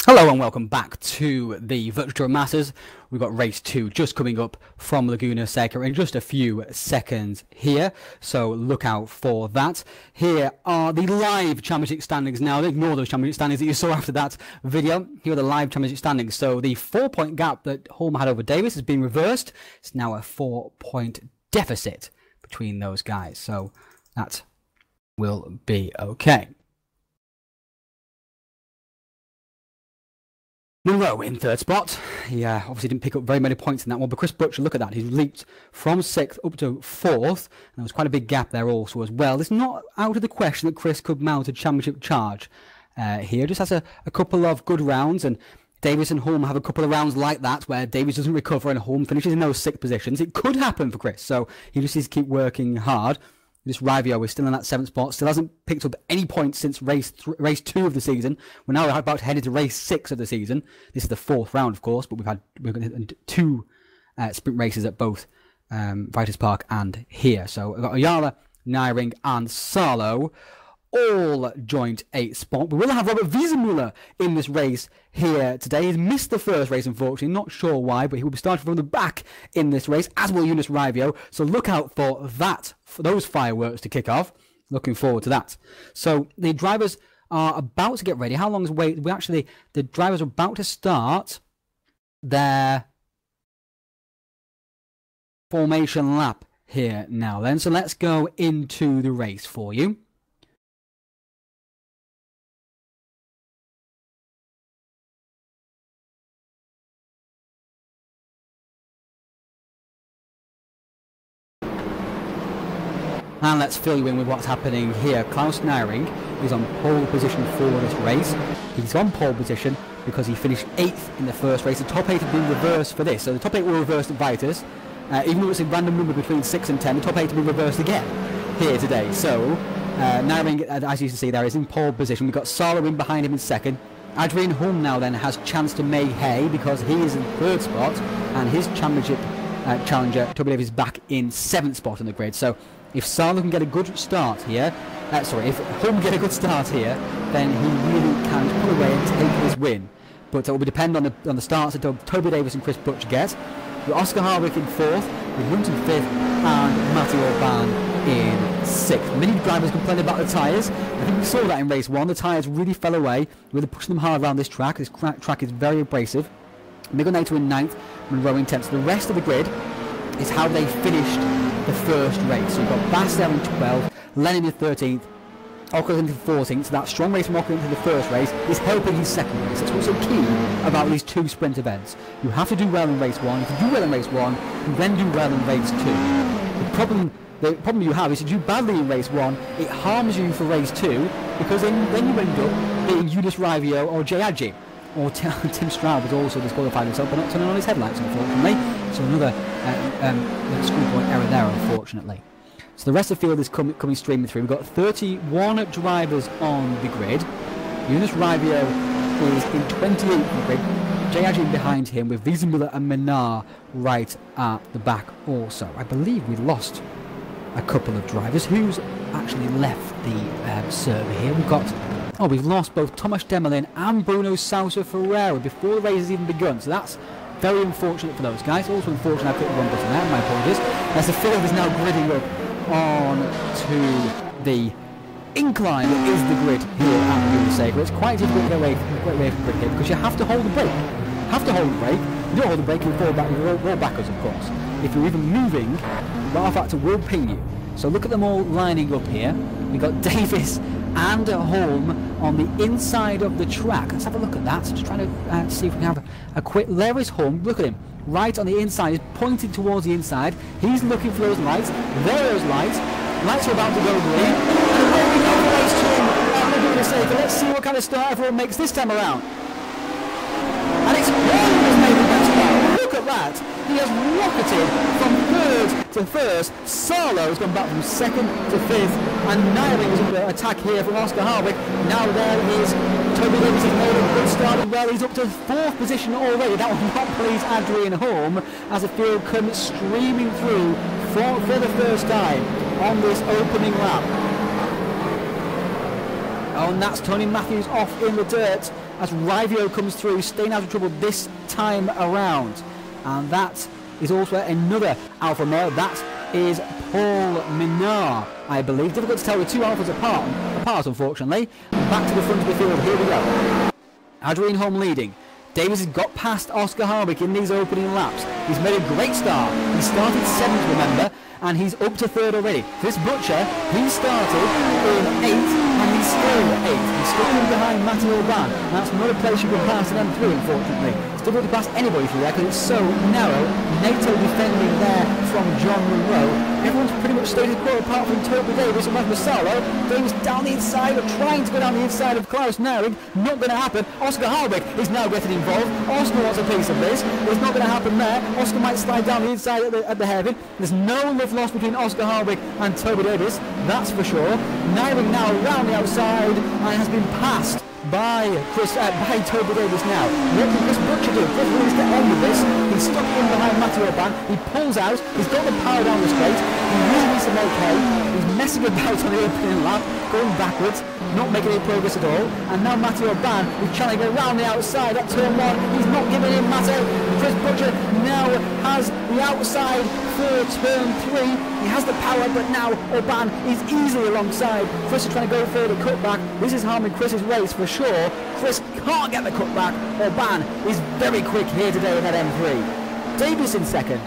Hello and welcome back to the Virtual Touring Masters. We've got race 2 just coming up from Laguna Seca in just a few seconds here, so look out for that. Here are the live championship standings now. Ignore those championship standings that you saw after that video. Here are the live championship standings. So the 4-point gap that Holm had over Davis has been reversed. It's now a 4-point deficit between those guys, so that will be okay. Monroe in third spot. He obviously didn't pick up very many points in that one, but Chris Butcher, look at that. He's leaped from 6th up to 4th, and there was quite a big gap there also as well. It's not out of the question that Chris could mount a championship charge here. Just has a couple of good rounds, and Davis and Holm have a couple of rounds like that where Davis doesn't recover and Holm finishes in those 6th positions. It could happen for Chris, so he just needs to keep working hard. This Rivio is still in that 7th spot, still hasn't picked up any points since race 2 of the season. We're now about to head into race 6 of the season. This is the 4th round, of course, but we're going to 2 sprint races at both Vitus Park and here. So we've got Ayala, Nyring and Sarlo all joint 8th spot. We will have Robert Wiesenmuller in this race here today. He's missed the first race, unfortunately. Not sure why, but he will be starting from the back in this race, as will Eunice Rivio. So look out for that, for those fireworks to kick off. Looking forward to that. So the drivers are about to get ready. How long is wait? The drivers are about to start their formation lap here now then. So let's go into the race for you. And let's fill you in with what's happening here. Klaus Nyring is on pole position for this race. He's on pole position because he finished 8th in the first race. The top 8 have been reversed for this. So the top 8 were reversed at Vitus. Even though it's a random number between 6 and 10, the top 8 have been reversed again here today. So Nyring, as you can see there, is in pole position. We've got Sarlo in behind him in 2nd. Adrian Holm now then has chance to make hay because he is in 3rd spot. And his championship challenger, Toby Davis, is back in 7th spot on the grid. So if Sarlo can get a good start here, if Holm can get a good start here, then he really can pull away and take his win. But it will depend on the starts that Toby Davis and Chris Butch get. With Oscar Harwick in 4th, with Runton 5th, and Matty Orban in 6th. Many drivers complained about the tyres. I think we saw that in race 1. The tyres really fell away. We're pushing them hard around this track. This track is very abrasive. Migonator in 9th, Monroe in 10th. So the rest of the grid is how they finished the first race. So you've got Bass there in 12th, Lennon in 13th, Ockler into 14th. So that strong race from Ockler into the first race is helping his second race. That's what's so key about these 2 sprint events. You have to do well in race 1. If you do well in race 1, you then do well in race 2. The problem you have is if you do badly in race 1, it harms you for race 2, because then you end up being Eunice Rivio or Jay Adji. Or Tim Stroud was also disqualified himself by not turning on his headlights, unfortunately. So another schoolboy error there, unfortunately. So the rest of the field is coming streaming through. We've got 31 drivers on the grid. Eunice Rivio is in 28th on the grid. Jay Adji behind him with Wiesenmuller and Menard right at the back also. I believe we lost a couple of drivers. Who's actually left the server here? We've lost both Thomas Demelin and Bruno Sousa Ferreira before the race has even begun. So that's very unfortunate for those guys. Also unfortunate I clicked the wrong button there, my apologies. As the field is now gridding up on to the incline that is the grid here at Laguna Seca. It's quite difficult to get away from the grid here because you have to hold the brake. You don't hold the brake, you roll backwards, of course. If you're even moving, rFactor will ping you. So look at them all lining up here. We've got Davis and Holm on the inside of the track. Let's have a look at that. Just trying to see if we can have a quick... There is Holm. Look at him. Right on the inside. He's pointing towards the inside. He's looking for those lights. There are those lights. Lights are about to go green. And away we go for race 2 at Laguna Seca. Let's see what kind of start everyone makes this time around. And it's Holm who's made the best start. Look at that. He has rocketed from 3rd to 1st. Sarlo has gone back from 2nd to 5th. And Nyring is under attack here from Oscar Harwick. Now there is Toby Davis has made a good start as well. He's up to 4th position already. That will not please Adrian Holm as the field comes streaming through for the first time on this opening lap. Oh, and that's Tony Matthews off in the dirt. as Rivio comes through, staying out of trouble this time around. And that is also another Alfa male. That is Paul Minard, I believe. Difficult to tell with two Alphas apart, unfortunately. Back to the front of the field. Here we go. Adrian Holm leading. Davis has got past Oscar Harwick in these opening laps. He's made a great start. He started 7th, remember, and he's up to 3rd already. Chris Butcher, he started in 8th, and he's still 8th. He's still in behind Matthew Orban. That's not a place you can pass an M3, unfortunately. It's difficult to pass anybody through there because it's so narrow. NATO defending there from John Munro. Everyone's pretty much stayed quo apart from Toby Davis and Matt Masalo. Davis down the inside, or trying to go down the inside of Klaus Naring. Not going to happen. Oscar Harwick is now getting involved. Oscar wants a piece of this. It's not going to happen there. Oscar might slide down the inside at the hairpin. There's no love lost between Oscar Harwick and Toby Davis, that's for sure. Naring now round the outside and has been passed by Toby Davis now. What can Chris Butcher do? Chris needs to end with this. He's stuck in behind Matthew Orban. He pulls out. He's got the power down the straight. He really needs to make hay. He's messing about on the opening lap, going backwards, not making any progress at all. And now Matthew Orban is trying to go round the outside at turn 1. He's not giving in, Matthew. Chris Butcher now has the outside for turn 3. He has the power, but now Orban is easily alongside. Chris is trying to go for the cutback. This is harming Chris's race for sure. Chris can't get the cutback. Orban is very quick here today in that M3. Davis in 2nd.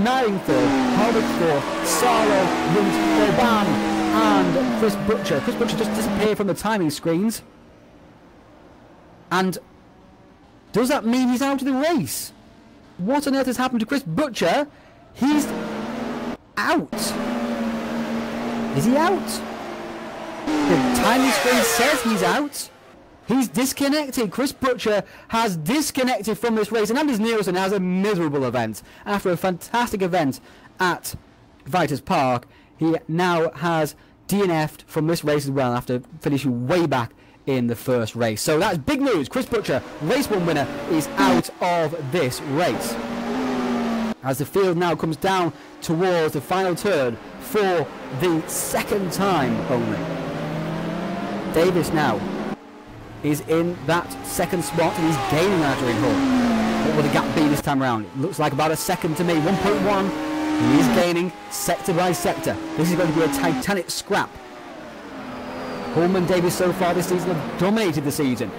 Naring 3rd. Harwick 4th. Salo, Lunt, Orban, and Chris Butcher. Chris Butcher just disappeared from the timing screens. And does that mean he's out of the race? What on earth has happened to Chris Butcher? He's out. Is he out? The timing screen says he's out. He's disconnected. Chris Butcher has disconnected from this race. And Anders Nielsen has a miserable event. After a fantastic event at Vitus Park, he now has DNF'd from this race as well after finishing way back in the first race. So that's big news. Chris Butcher, race 1 winner, is out of this race. As the field now comes down towards the final turn for the 2nd time only. Davis now is in that 2nd spot and he's gaining Adrian Hall. What will the gap be this time around? It looks like about a second to me. 1.1. He is gaining sector by sector. This is going to be a titanic scrap. Holm and Davis so far this season have dominated the season.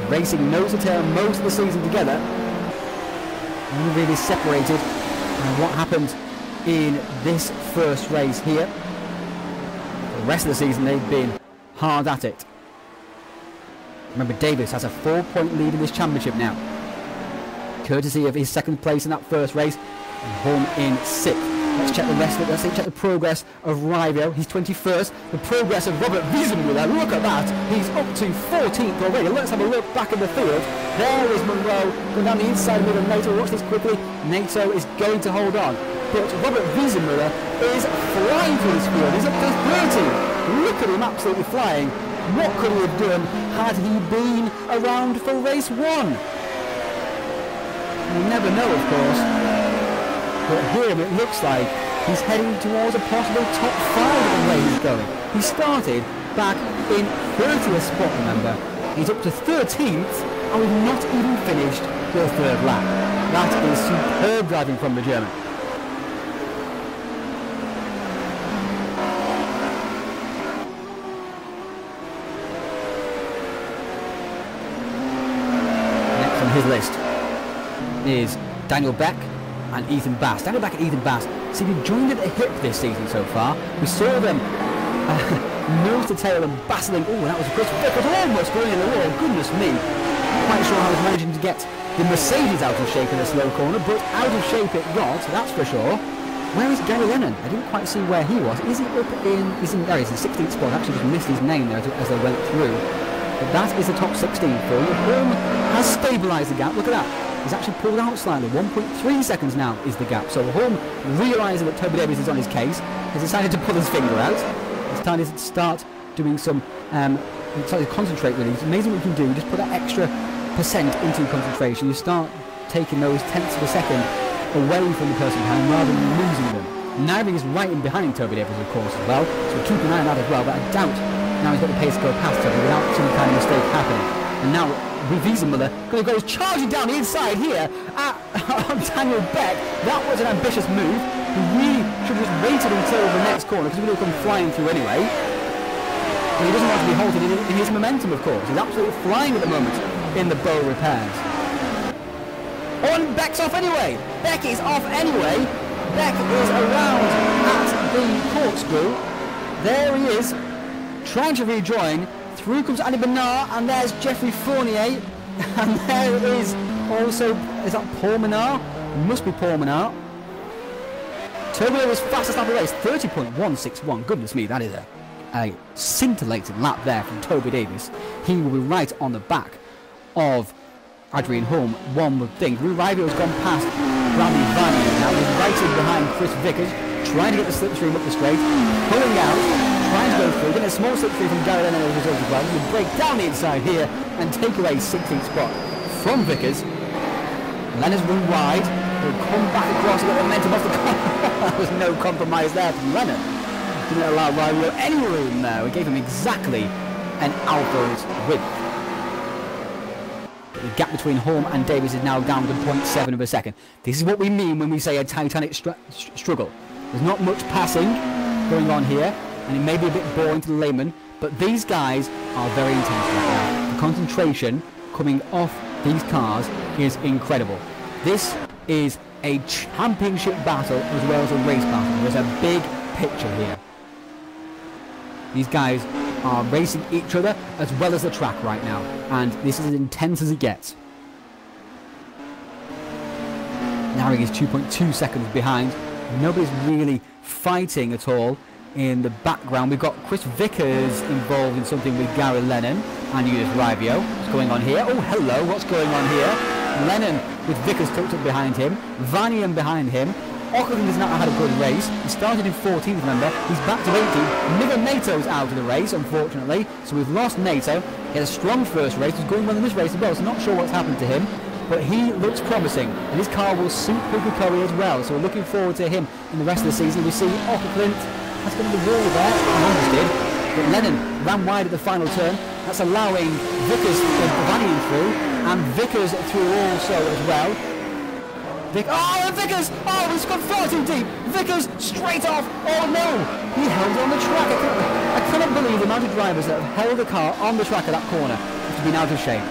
Racing nose to tail most of the season together. And really separated. And what happened in this first race here? The rest of the season they've been hard at it. Remember, Davis has a 4-point lead in this championship now, courtesy of his 2nd place in that first race, and Holm in 6th. Let's check the rest of it. Let's check the progress of Rivio. He's 21st. The progress of Robert Wiesenmuller. Look at that. He's up to 14th already. Let's have a look back in the field. There is Munro going down the inside of NATO. Watch this quickly. NATO is going to hold on. But Robert Wiesenmuller is flying through this field. He's up to 13th. Look at him absolutely flying. What could he have done had he been around for race 1? We'll never know, of course. But here it looks like he's heading towards a possible top 5 of the way he's going. He started back in 30th spot, remember. He's up to 13th and we've not even finished the 3rd lap. That is superb driving from the German. Next on his list is Daniel Beck and Ethan Bass. Daniel Beck and Ethan Bass seem to be joined at the hip this season so far. We saw them nose to tail and battling. Oh, that was a crisp flip, but almost going in the wall. Goodness me. Not quite sure how he's managing to get the Mercedes out of shape in a slow corner, but out of shape it got, that's for sure. Where is Gary Lennon? I didn't quite see where he was. Is he up in... There he is, in 16th spot. I actually just missed his name there as they went through. But that is the top 16 for you. Holm has stabilised the gap. Look at that. He's actually pulled out slightly. 1.3 seconds now is the gap. So Holm, realising that Toby Davis is on his case, has decided to pull his finger out. He's started to start doing some... started to concentrate really. It's amazing what you can do. You just put that extra percent into concentration. You start taking those tenths of a second away from the person behind rather than losing them. Naring is right in behind Toby Davis, of course, as well. So keep an eye on that as well. But I doubt now he's got the pace to go past Toby without some kind of mistake happening. And now Wiesenmuller going to go charging down the inside here at Daniel Beck. That was an ambitious move. He really should have just waited until the next corner because he would have come flying through anyway. But he doesn't want to be halted in his momentum, of course. He's absolutely flying at the moment in the bow repairs. Oh, and Beck's off anyway. Beck is off anyway. Beck is around at the corkscrew. There he is, trying to rejoin. Through comes Andy Bernard, and there's Jeffrey Fournier. And there is also, is that Paul Menard? Must be Paul Menard. Turbo was fastest lap of the race, 30.161. Goodness me, that is a scintillating lap there from Toby Davis. He will be right on the back of Adrian Holm, one would think. Rivio has gone past Bradley Vanier now. He's right in behind Chris Vickers, trying to get the slipstream up the straight, pulling out, trying to go through, getting a small slipstream from Gary Lennon as a result as well. He'll break down the inside here and take away 16th spot from Vickers. Lennon's run wide. He'll come back across and get the momentum off the corner. There was no compromise there from Lennon. Didn't allow Rivio any room there. We gave him exactly an Alpha's width. The gap between Holm and Davis is now down to 0.7 of a second. This is what we mean when we say a titanic struggle. There's not much passing going on here, and it may be a bit boring to the layman, but these guys are very intense right now. The concentration coming off these cars is incredible. This is a championship battle as well as a race battle. There's a big picture here. These guys are racing each other as well as the track right now, and this is as intense as it gets. Narrowing is 2.2 seconds behind. Nobody's really fighting at all. In the background, we've got Chris Vickers involved in something with Gary Lennon and Eunice Rivio. What's going on here? Oh, hello, what's going on here? Lennon with Vickers tucked up behind him, Vanian behind him. Ockerton has not had a good race. He started in 14th, remember. He's back to 18th. Miguel Nato's out of the race, unfortunately. So we've lost Nato. He had a strong first race. He's going well in this race as well, so not sure what's happened to him. But he looks promising. And his car will suit Pookie Curry as well. So we're looking forward to him in the rest of the season. We see Ockerton has got the wall there. Numbers did. But Lennon ran wide at the final turn. That's allowing Vickers Vanian through. And Vickers through also as well. Oh, Vickers! Oh, he's gone far too deep. Vickers straight off. Oh no! He held on the track. I cannot believe the amount of drivers that have held the car on the track at that corner. It's been out of shape.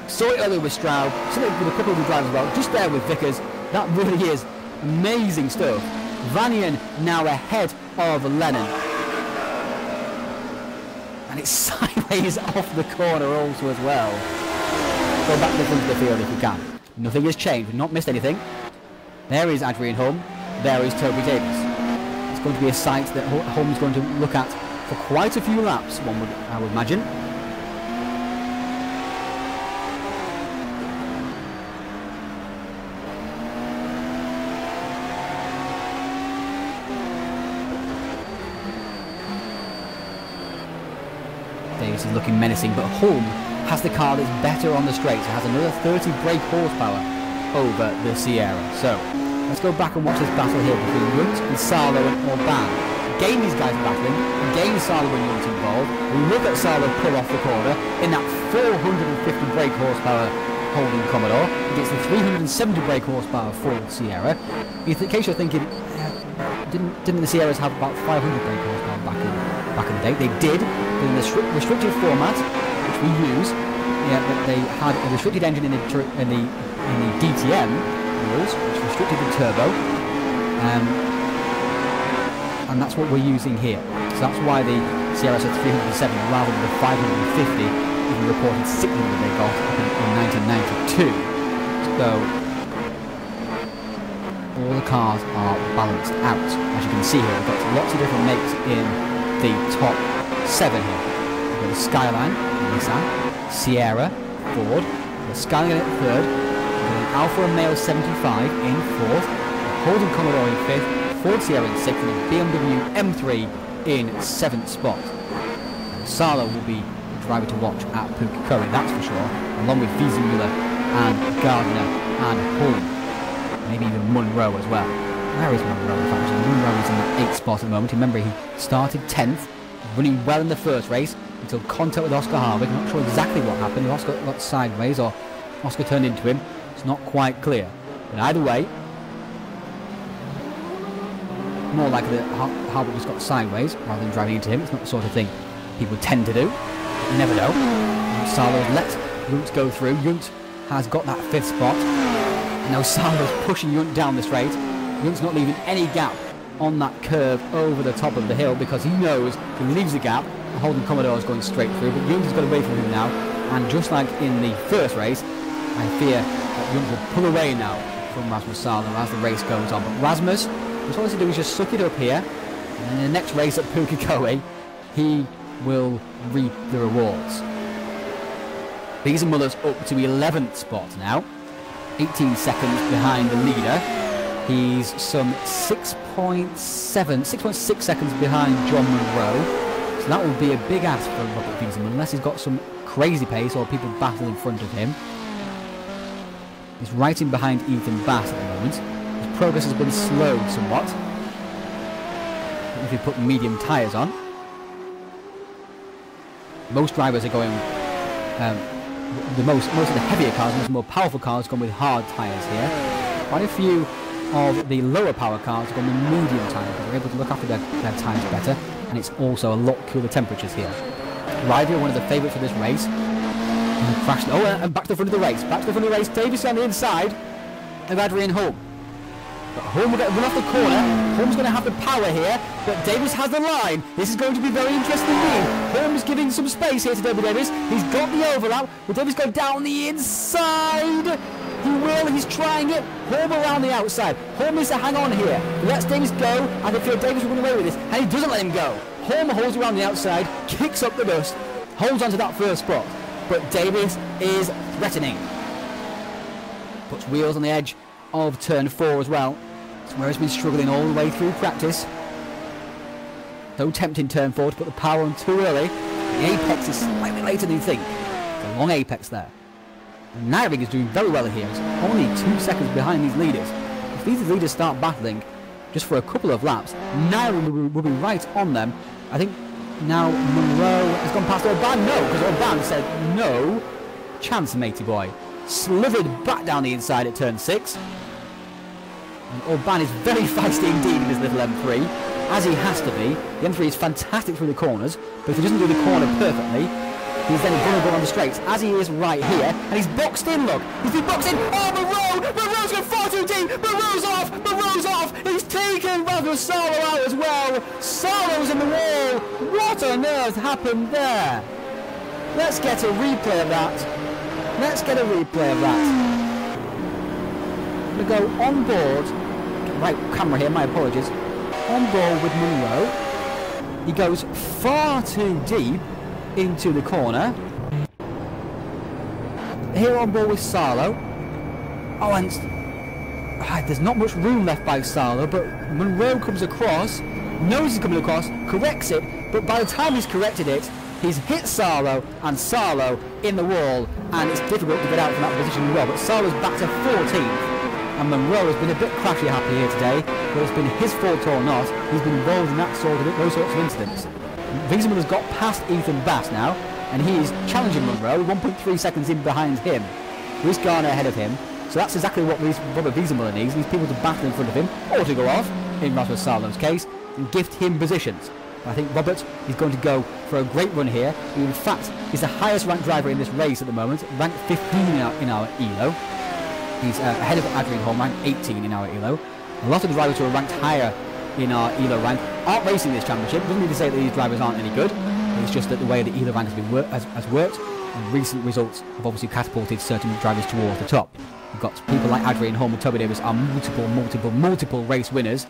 Saw it earlier with Stroud. Saw it with a couple of the drivers as well. Just there with Vickers. That really is amazing stuff. Vanian now ahead of Lennon. And it's sideways off the corner also as well. Go back to the front of the field if you can. Nothing has changed. We've not missed anything. There is Adrian Holm. There is Toby Davis. It's going to be a sight that Holm's going to look at for quite a few laps, I would imagine. Davis is looking menacing, but Holm has the car that's better on the straights. It has another 30 brake horsepower over the Sierra. So let's go back and watch this battle here between Yunt and Salo and Orban. Again, these guys are battling. Again, Salo and Yunt involved. We look at Salo pull off the corner in that 450 brake horsepower Holden Commodore against the 370 brake horsepower Ford Sierra. In case you're thinking, didn't the Sierras have about 500 brake horsepower back in the day? They did, but in the restricted format, which we use, they had a restricted engine in the DTM rules, which restricted the turbo, and that's what we're using here. So that's why the Sierra said 307 rather than the 550, even reported 600 they got in 1992. So all the cars are balanced out. As you can see here, we've got lots of different makes in the top 7 here. We've got the Skyline, Nissan, Sierra, Ford, the Skyline at 3rd, we've got an Alfa Romeo 75 in 4th, a Holden Commodore in 5th, Ford Sierra in 6th, and a BMW M3 in 7th spot. Salo will be the driver to watch at Pookie Curry, that's for sure, along with Wiesenmuller and Gardner and Holm. Maybe even Munro as well. Where is Munro? In fact, Munro is in the 8th spot at the moment. Remember, he started 10th, running well in the first race, until contact with Oscar Harvick. I'm not sure exactly what happened. If Oscar got sideways or Oscar turned into him. It's not quite clear. But either way, more likely that Harvick just got sideways rather than driving into him. It's not the sort of thing people tend to do. You never know. Salo's let Yunt go through. Yunt has got that 5th spot. And now Salo's pushing Yunt down the straight. Yunt's not leaving any gap on that curve over the top of the hill because he knows if he leaves the gap, Holden Commodore is going straight through. But Yunt has got away from him now. And just like in the first race, I fear that Yunt will pull away now from Rasmus Salo as the race goes on. But Rasmus, all he has to do is just suck it up here. And in the next race at Pukekohe, he will reap the rewards. Muller's up to 11th spot now, 18 seconds behind the leader. He's some 6.6 seconds behind John Munro. So that will be a big ask for Robert Beasley, unless he's got some crazy pace or people battle in front of him. He's right in behind Ethan Bass at the moment. His progress has been slowed somewhat. If you put medium tyres on. Most drivers are going, most of the heavier cars, most more powerful cars, going with hard tyres here. Quite a few of the lower power cars are going with medium tyres because they're able to look after their tyres better, and it's also a lot cooler temperatures here. Ryder, one of the favourites for this race, crashed. Oh, and back to the front of the race. Back to the front of the race. Davis on the inside of Adrian Holm. But Holm will get run off the corner. Holm's going to have the power here, but Davis has the line. This is going to be very interesting indeed. Holm's giving some space here to Toby Davis. He's got the overlap. Will Davis go down the inside? He will. He's trying it. Holm around the outside. Holm needs to hang on here. He lets Davis go, and I feel Davis will run away with this, and he doesn't let him go. Holm holds around the outside, kicks up the dust, holds onto that first spot, but Davis is threatening. Puts wheels on the edge of turn 4 as well. It's where he's been struggling all the way through practice. So tempting turn 4 to put the power on too early. The apex is slightly later than you think. It's a long apex there. And Nairing is doing very well here. He's only 2 seconds behind these leaders. If these leaders start battling just for a couple of laps, Nairing will be right on them. I think now Munro has gone past Orban. No, because Orban said no chance, matey boy. Slithered back down the inside at turn 6. And Orban is very feisty indeed in his little M3, as he has to be. The M3 is fantastic through the corners, but if he doesn't do the corner perfectly, he's then vulnerable on the straights, as he is right here. And he's boxed in, look. He's been boxed in. Oh, Munro! Munro's gone far too deep! Munro's off! Munro's off! He's taken Rasmus Salo out as well! Salo's in the wall! What on earth happened there? Let's get a replay of that. Let's get a replay of that. I'm going to go on board. Right camera here, my apologies. On board with Munro. He goes far too deep into the corner. Here on board with Salo. Oh, and there's not much room left by Salo, but Munro comes across, knows he's coming across, corrects it, but by the time he's corrected it, he's hit Salo and Salo in the wall, and it's difficult to get out from that position as well. But Salo's back to 14th, and Munro has been a bit crashy happy here today, whether it's been his fault or not. He's been involved in those sorts of incidents. Wiesman has got past Ethan Bass now, and he is challenging Munro, 1.3 seconds in behind him. Rhys Garner ahead of him, so that's exactly what Robert Wiesman needs. He needs people to battle in front of him, or to go off, in Rasmus Salo's case, and gift him positions. I think Robert is going to go for a great run here. He, in fact, is the highest ranked driver in this race at the moment, ranked 15 in our ELO. He's ahead of Adrian Holm, ranked 18 in our ELO. A lot of the drivers who are ranked higher in our ELO rank aren't racing this championship. Doesn't mean to say that these drivers aren't any good. It's just that the way the ELO rank has been has worked, and recent results have obviously catapulted certain drivers towards the top. We've got people like Adrian Holm and Toby Davis are multiple race winners.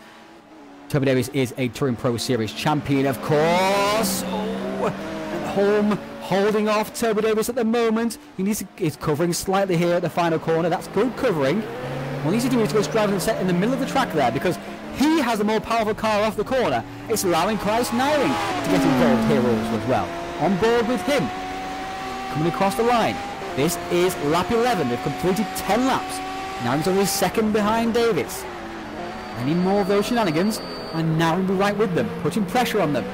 Toby Davis is a Touring Pro Series champion, of course. Oh, and Holm holding off Toby Davis at the moment. He's covering slightly here at the final corner. That's good covering. What he needs to do is to go straight and set in the middle of the track there, because he has the more powerful car off the corner. It's allowing Klaus Nairing to get involved here also as well. On board with him. Coming across the line. This is lap 11. They've completed 10 laps. Nairing's only second behind Davis. Any more of those shenanigans, and Nairing will be right with them, putting pressure on them.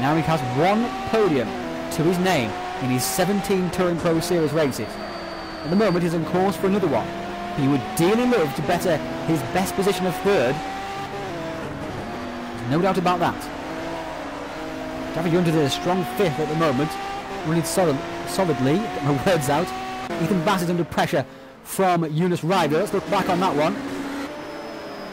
Now he has one podium to his name in his 17 Touring Pro Series races. At the moment he's on course for another one. He would dearly love to better his best position of third. There's no doubt about that. David Hunter is a strong fifth at the moment, running solidly. Get my words out. Ethan Bass is under pressure from Eunice Rivio. Let's look back on that one.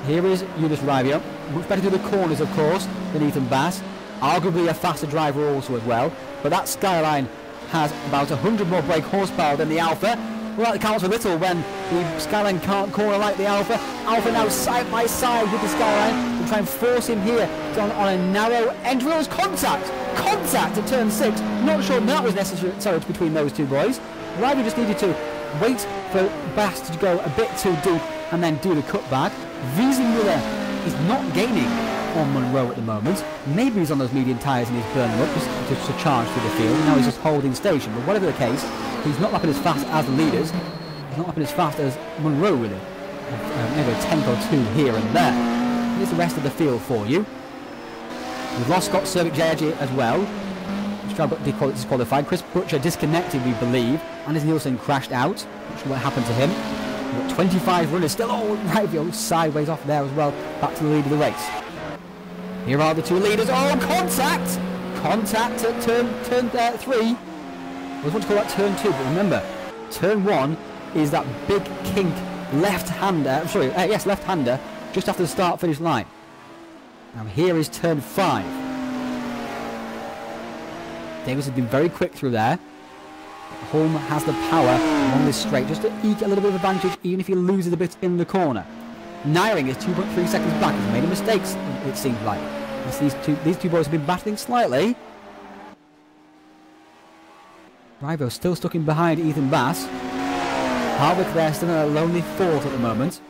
Here is Eunice Rivio. Much better to the corners, of course, than Ethan Bass. Arguably a faster driver also as well. But that Skyline has about 100 more brake horsepower than the Alpha. Well, that counts for little when the Skyline can't corner like the Alpha. Alpha now side by side with the Skyline to try and force him here on a narrow entry. There was contact at turn 6. Not sure that was necessary between those two boys. Ryder just needed to wait for Bass to go a bit too deep and then do the cutback. Wiesenmüller is not gaining on Monroe at the moment. Maybe he's on those medium tyres and he's burning up just to charge through the field. And now he's just holding station. But whatever the case, he's not lapping as fast as the leaders. He's not lapping as fast as Monroe, really. Maybe a tenth or two here and there. Here's the rest of the field for you. We've lost Scott Cervic-Jayaji as well. Disqualified. Chris Butcher disconnected, we believe. Anders Nielsen crashed out. Not sure what happened to him. We've got 25 runners still. Oh, Rivio sideways off there as well. Back to the lead of the race. Here are the two leaders. Oh, contact! Contact at turn 3. I was want to call that turn 2, but remember, turn 1 is that big kink left-hander. Left-hander just after the start-finish line. Now here is turn 5. Davis has been very quick through there. Holm has the power along this straight just to eke a little bit of advantage even if he loses a bit in the corner. Nyring is 2.3 seconds back. He's made a mistake, it seems like. These two boys have been battling slightly. Rivio still stuck in behind Ethan Bass. Harvick there still in a lonely 4th at the moment.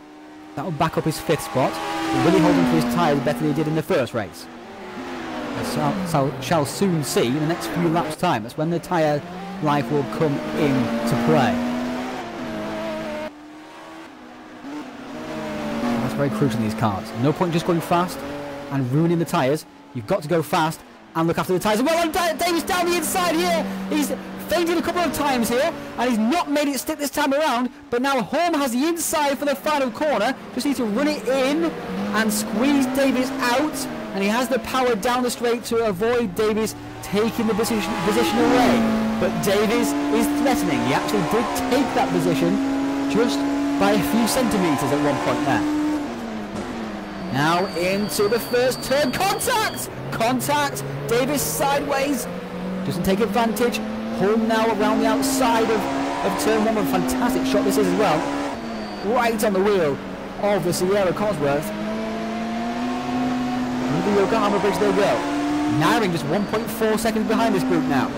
That will back up his 5th spot. But will he hold on to his tyres better than he did in the first race? Shall soon see in the next few laps' time. That's when the tyre life will come into play. That's very crucial in these cars. No point just going fast and ruining the tyres. You've got to go fast and look after the tyres. Well, Davis down the inside here. He's fainted a couple of times here and he's not made it stick this time around. But now Holm has the inside for the final corner. Just needs to run it in and squeeze Davis out. And he has the power down the straight to avoid Davis taking the position away. But Davis is threatening. He actually did take that position just by a few centimetres at one point there. Now into the first turn. Contact! Contact! Davis sideways. Doesn't take advantage. Holm now around the outside of turn 1. A fantastic shot this is as well. Right on the wheel of the Sierra Cosworth. The Yokohama Bridge they go. Nyring just 1.4 seconds behind this group now.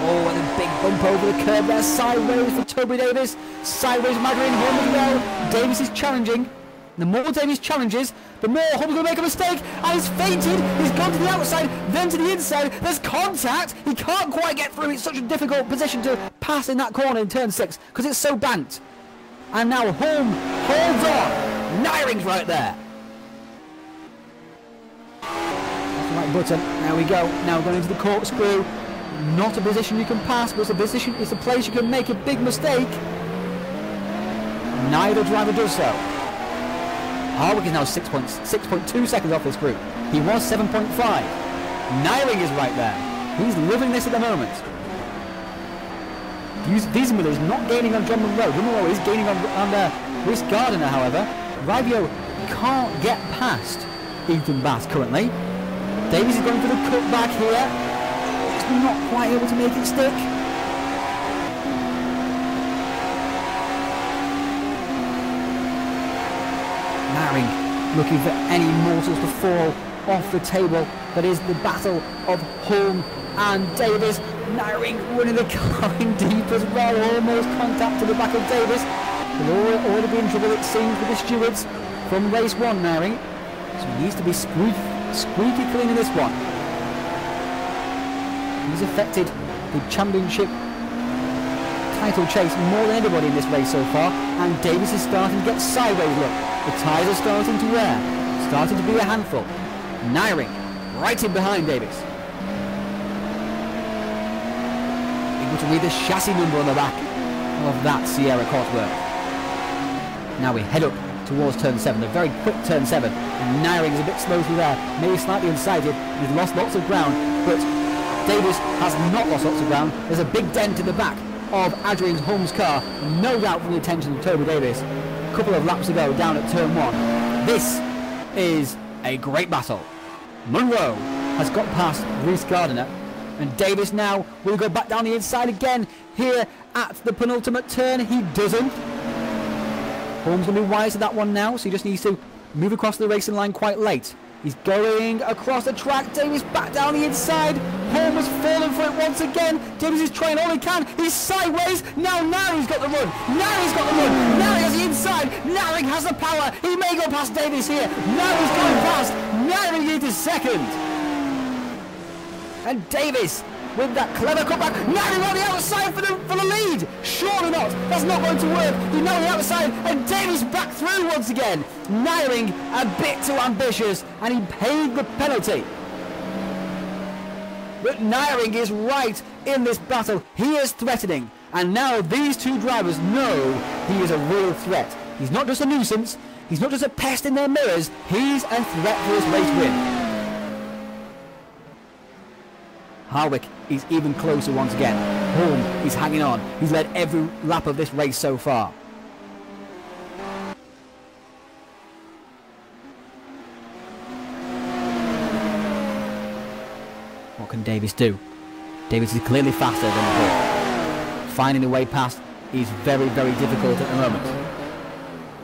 Oh, and a big bump over the curb there. Sideways for Toby Davis. Sideways Magdalene Holm as well. Davis is challenging. The more Davis challenges, the more Holm's going to make a mistake. And he's fainted. He's gone to the outside, then to the inside. There's contact. He can't quite get through. It's such a difficult position to pass in that corner in turn 6 because it's so banked. And now Holm holds on. Nyring's right there. Right button, there we go. Now going into the corkscrew. Not a position you can pass, but it's a place you can make a big mistake. Neither driver does so. Harwick is now 6.2 seconds off this group. He was 7.5. Nyring is right there. He's living this at the moment. Wiesenmüller is not gaining on John Monroe. John Monroe is gaining on Rhys Gardner, however. Rivio can't get past Ethan Bass currently. Davies is going for the cutback here. He's not quite able to make it stick. Nyring looking for any mortals to fall off the table. That is the battle of Holm and Davis. Nyring running the car in deep as well. Almost contact to the back of Davis. He'll already be in trouble, it seems, with the stewards from race 1, Nyring. So he needs to be squeaky clean in this one. He's affected the championship title chase more than anybody in this race so far, and Davis is starting to get sideways look. The tyres are starting to wear, starting to be a handful. Nyring right in behind Davis. Able to read the chassis number on the back of that Sierra Cosworth. Now we head up towards turn 7, a very quick turn 7, and Nairing is a bit slow through there, maybe slightly unsighted. He's lost lots of ground, but Davis has not lost lots of ground. There's a big dent in the back of Adrian Holmes' car, no doubt from the attention of Toby Davis. A couple of laps ago down at turn 1. This is a great battle. Munro has got past Reese Gardiner, and Davis now will go back down the inside again here at the penultimate turn. He doesn't. Holmes going to be wise to that one now, so he just needs to move across the racing line quite late. He's going across the track. Davis back down the inside. Holmes has fallen for it once again. Davis is trying all he can. He's sideways. Now Naring's got the run. Naring's got the run. Naring has the inside. Naring has the power. He may go past Davis here. Naring's going past. Naring into second. And Davis with that clever cutback. Naring on the outside for the lead. Surely not. That's not going to work. He's now on the outside, and Davis back through once again. Naring a bit too ambitious, and he paid the penalty. But Naring is right in this battle. He is threatening, and now these two drivers know he is a real threat. He's not just a nuisance. He's not just a pest in their mirrors. He's a threat for this race win. Harwick is even closer once again. Holm is hanging on. He's led every lap of this race so far. What can Davis do? Davis is clearly faster than before. Finding the way past is very, very difficult at the moment.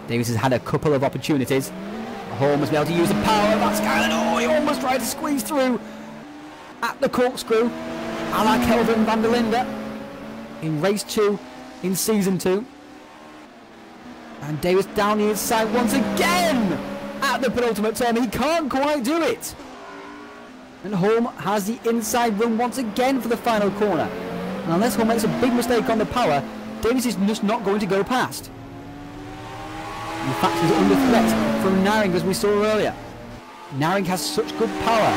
Davis has had a couple of opportunities. Holm has been able to use the power of that Skyline. Oh, he almost tried to squeeze through at the corkscrew, a la Kelvin van der Linde in race 2 in season 2. And Davis down the inside once again at the penultimate turn. He can't quite do it. And Holm has the inside run once again for the final corner. And unless Holm makes a big mistake on the power, Davis is just not going to go past. In fact, he's under threat from Naring, as we saw earlier. Naring has such good power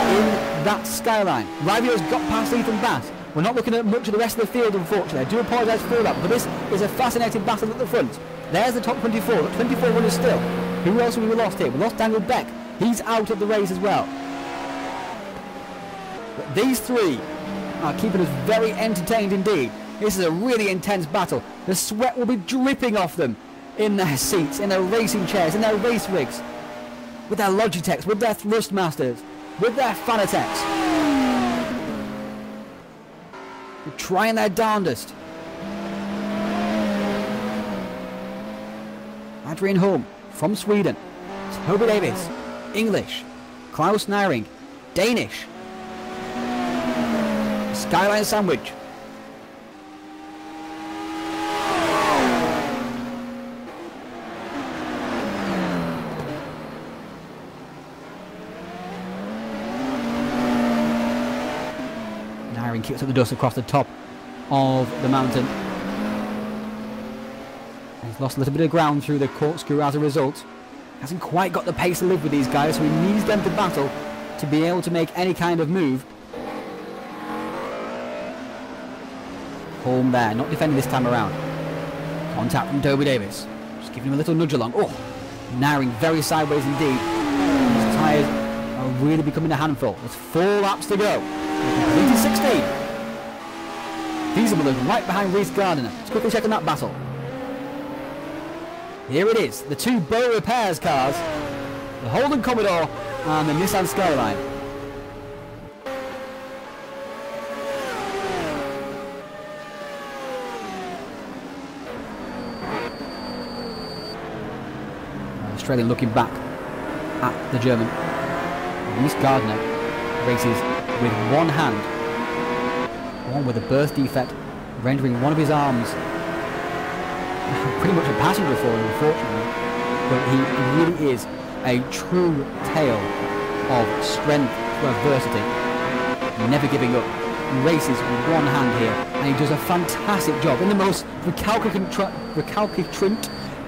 in that Skyline. Ravio's got past Ethan Bass. We're not looking at much of the rest of the field, unfortunately. I do apologise for that, but this is a fascinating battle at the front. There's the top 24. The 24 runners still. Who else have we lost here? We lost Daniel Beck. He's out of the race as well. But these three are keeping us very entertained indeed. This is a really intense battle. The sweat will be dripping off them in their seats, in their racing chairs, in their race rigs, with their Logitechs, with their Thrustmasters, with their Fanatechs. They're trying their darndest. Adrian Holm from Sweden. Toby Davis, English. Klaus Naring, Danish. Skyline sandwich. Kicks up the dust across the top of the mountain. He's lost a little bit of ground through the corkscrew as a result. Hasn't quite got the pace to live with these guys, so he needs them to battle to be able to make any kind of move. Holm there, not defending this time around. Contact from Toby Davis. Just giving him a little nudge along. Oh, Naring very sideways indeed. His tyres are really becoming a handful. There's 4 laps to go. Completed 16. Feasible is right behind Reese Gardiner. Let's quickly check on that battle. Here it is, the 2 Bow Repairs cars, the Holden Commodore and the Nissan Skyline. Australian looking back at the German. Reese Gardiner races with one hand, one with a birth defect, rendering one of his arms pretty much a passenger for him, unfortunately. But he really is a true tale of strength to adversity, never giving up. He races with one hand here, and he does a fantastic job in the most recalcitrant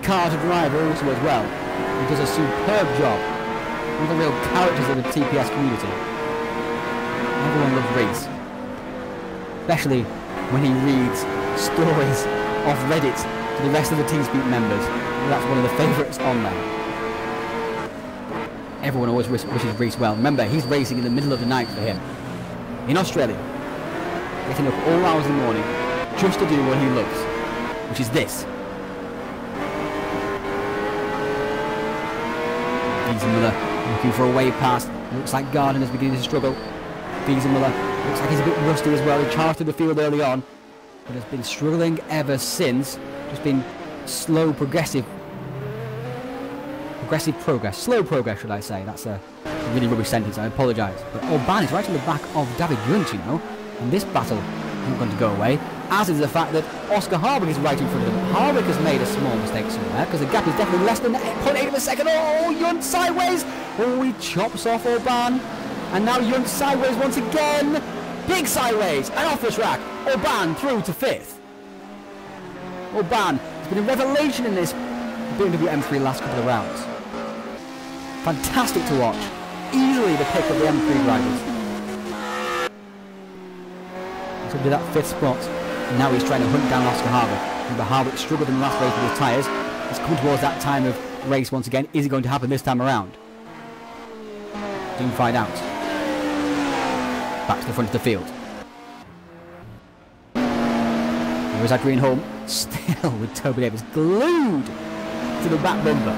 car to drive also as well. He does a superb job. One of the real characters of the TPS community. Everyone loves Reese. Especially when he reads stories off Reddit to the rest of the TeamSpeak members. That's one of the favourites on there. Everyone always wishes Reese well. Remember, he's racing in the middle of the night for him. In Australia. Getting up all hours in the morning just to do what he loves. Which is this. Miller looking for a way past. Looks like Gardner's beginning to struggle. Miller looks like he's a bit rusty as well. He charged through the field early on, but has been struggling ever since. Just been slow, progressive progress. Slow progress, should I say. That's a really rubbish sentence. I apologise. But Orban is right on the back of David Junt, you know. And this battle isn't going to go away. As is the fact that Oscar Harwick is right in front of him. Harwick has made a small mistake somewhere because the gap is definitely less than 0.8 of a second. Oh, Junt sideways. Oh, he chops off Orban. And now Junt sideways once again. Big sideways and off the track. Orban through to 5th. Orban has been a revelation in this BMW M3 last couple of rounds. Fantastic to watch. Easily the pick of the M3 drivers. So to that 5th spot. And now he's trying to hunt down Oscar Harwick. Remember, Harwick struggled in the last race with his tyres. He's coming towards that time of race once again. Is it going to happen this time around? Soon find out. Back to the front of the field. There is Adrian Holm, still with Toby Davis glued to the back bumper.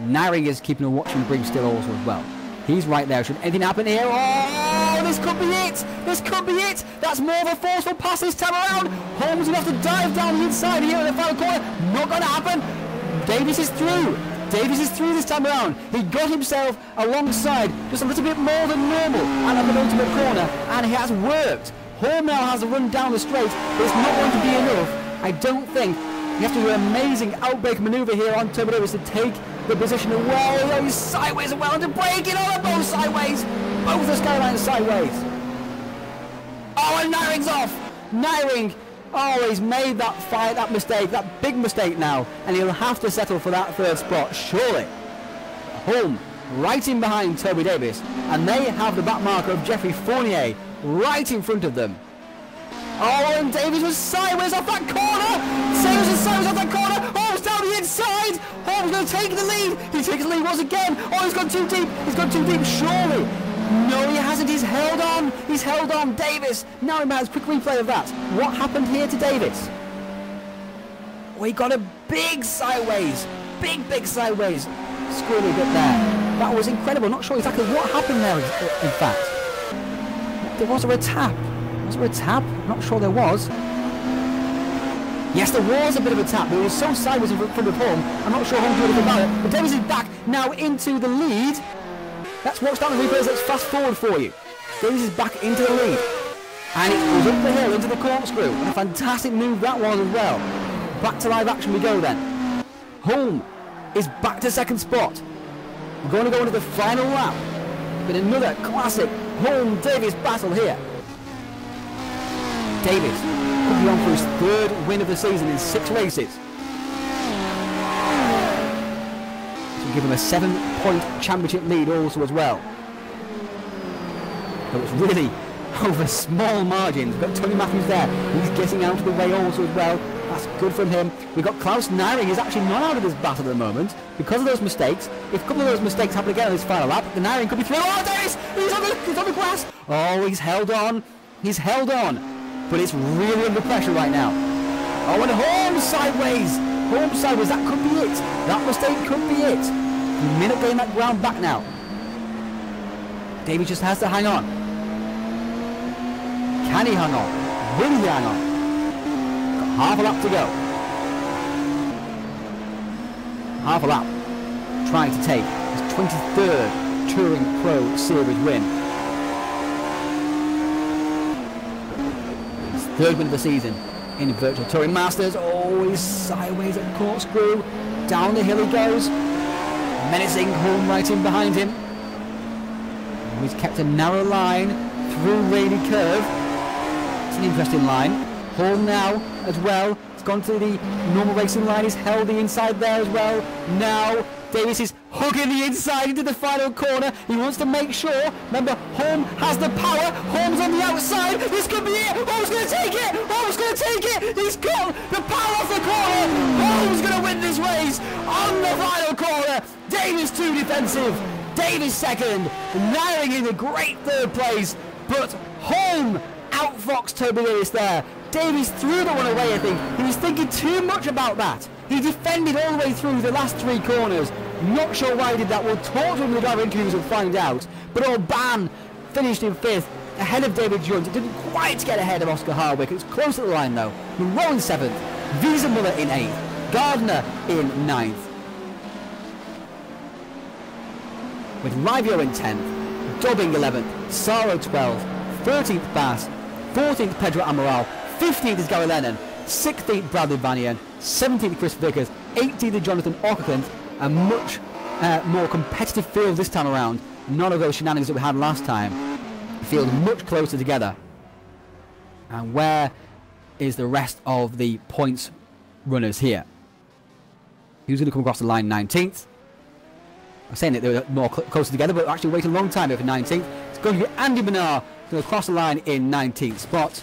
Naring is keeping a watching brief still also as well. He's right there. Should anything happen here? Oh, this could be it! This could be it! That's more of a forceful pass this time around. Holmes will have to dive down the inside here in the final corner. Not going to happen. Davis is through. Davis is through this time around. He got himself alongside just a little bit more than normal at the penultimate corner, and it has worked. Holm now has to run down the straight, but it's not going to be enough. I don't think. You have to do an amazing outbreak manoeuvre here on Turbo Davis to take the position away. Oh, he's sideways as well, and to break it all, both sideways. Both the skylines sideways. Oh, and Naring's off. Naring. Oh, he's made that mistake, that big mistake now, and he'll have to settle for that 3rd spot, surely. Holm right in behind Toby Davis, and they have the back marker of Jeffrey Fournier right in front of them. Oh, and Davis was sideways off that corner! Davis was sideways off that corner! Holmes down the inside! Holmes going to take the lead! He takes the lead once again! Oh, he's gone too deep! He's gone too deep, surely! No, he hasn't. He's held on. He's held on. Davis. Now he has quick replay of that. What happened here to Davis? Oh, he got a big sideways. Big sideways. Squirrely bit there. That was incredible. Not sure exactly what happened there, in fact. Was there a tap? Was there a tap? Not sure there was. Yes, there was a bit of a tap, but it was so sideways in front of Holm. I'm not sure Holm did anything about it. But Davis is back now into the lead. Let's watch that replay. Let's fast forward for you. Davis is back into the lead. And it goes up the hill into the corkscrew. And a fantastic move that was as well. Back to live action we go then. Holm is back to 2nd spot. We're going to go into the final lap. But another classic Holm-Davis battle here. Davis could be on for his 3rd win of the season in 6 races. Give him a 7-point championship lead also as well. So it's really over small margins. We've got Tony Matthews there. He's getting out of the way also as well. That's good from him. We've got Klaus Naring. He's actually not out of this battle at the moment because of those mistakes. If a couple of those mistakes happen again on this final lap, the Naring could be through. Oh, Davis! He's on the grass. Oh, he's held on. He's held on. But it's really under pressure right now. Oh, and Holm sideways. Holm sideways. That could be it. That mistake could be it. A minute getting that ground back now. Davis just has to hang on. Can he hang on? Will he hang on? Got half a lap to go. Half a lap. Trying to take his 23rd Touring Pro Series win. His 3rd win of the season in Virtual Touring Masters. Oh, he's sideways at corkscrew. Down the hill he goes. Menacing Holm right in behind him. He's kept a narrow line through Rainy Curve. It's an interesting line. Holm now as well. He's gone to the normal racing line. He's held the inside there as well. Now Davis is hugging the inside into the final corner. He wants to make sure. Remember, Holm has the power. Holm's on the outside. This could be it. Holm's going to take it. Holm's going to take it. He's got the power off the corner. Holm's going to win this race on the final corner. Davis too defensive. Davis second. Narrowing in a great third place. But Holm outfoxed Toby Lewis there. Davis threw the one away, I think. He was thinking too much about that. He defended all the way through the last 3 corners. Not sure why he did that. We'll talk to him in the driver interviews and find out. But Orban finished in 5th, ahead of David Jones. It didn't quite get ahead of Oscar Harwick. It was close to the line though. Monroe in 7th, Wiesenmuller in 8th, Gardner in 9th. With Rivio in 10th, Dobbing 11th, Saro 12th, 13th Bass, 14th Pedro Amaral, 15th is Gary Lennon, 16th Bradley Vanian, 17th Chris Vickers, 18th is Jonathan Ockerkant. A much more competitive field this time around. None of those shenanigans that we had last time. Field much closer together. And where is the rest of the points runners here? Who's going to come across the line 19th? I'm saying that they were more closer together, but actually waiting a long time here for 19th. It's going to be Andy Menard going to cross the line in 19th spot.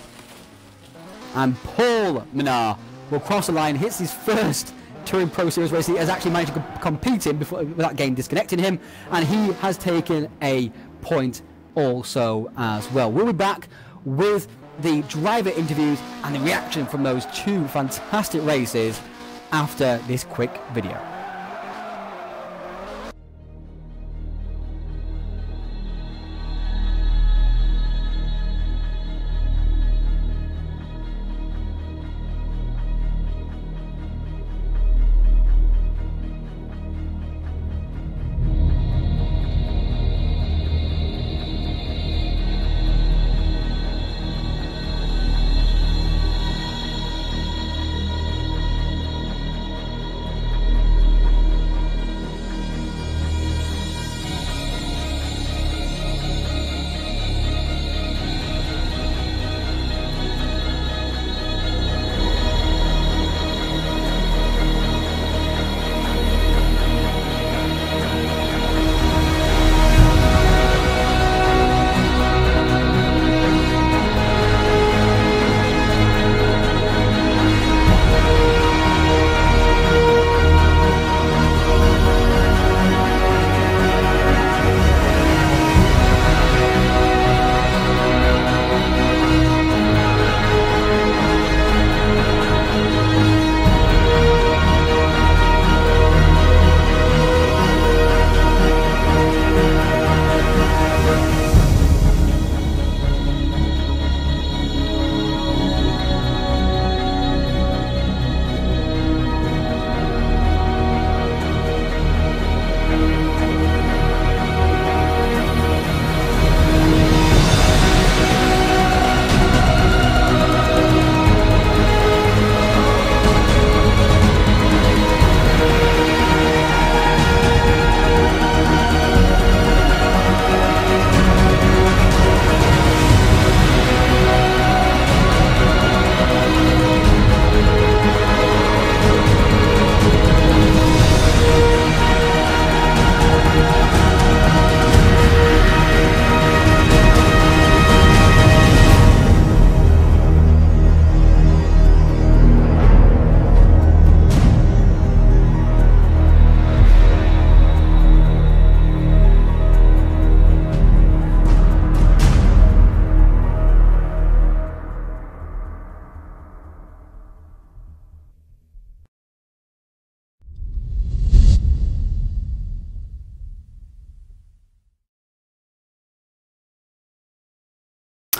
And Paul Menard will cross the line, hits his first Touring Pro Series race. He has actually managed to compete in before that game disconnecting him, and he has taken a point also as well. We'll be back with the driver interviews and the reaction from those 2 fantastic races after this quick video.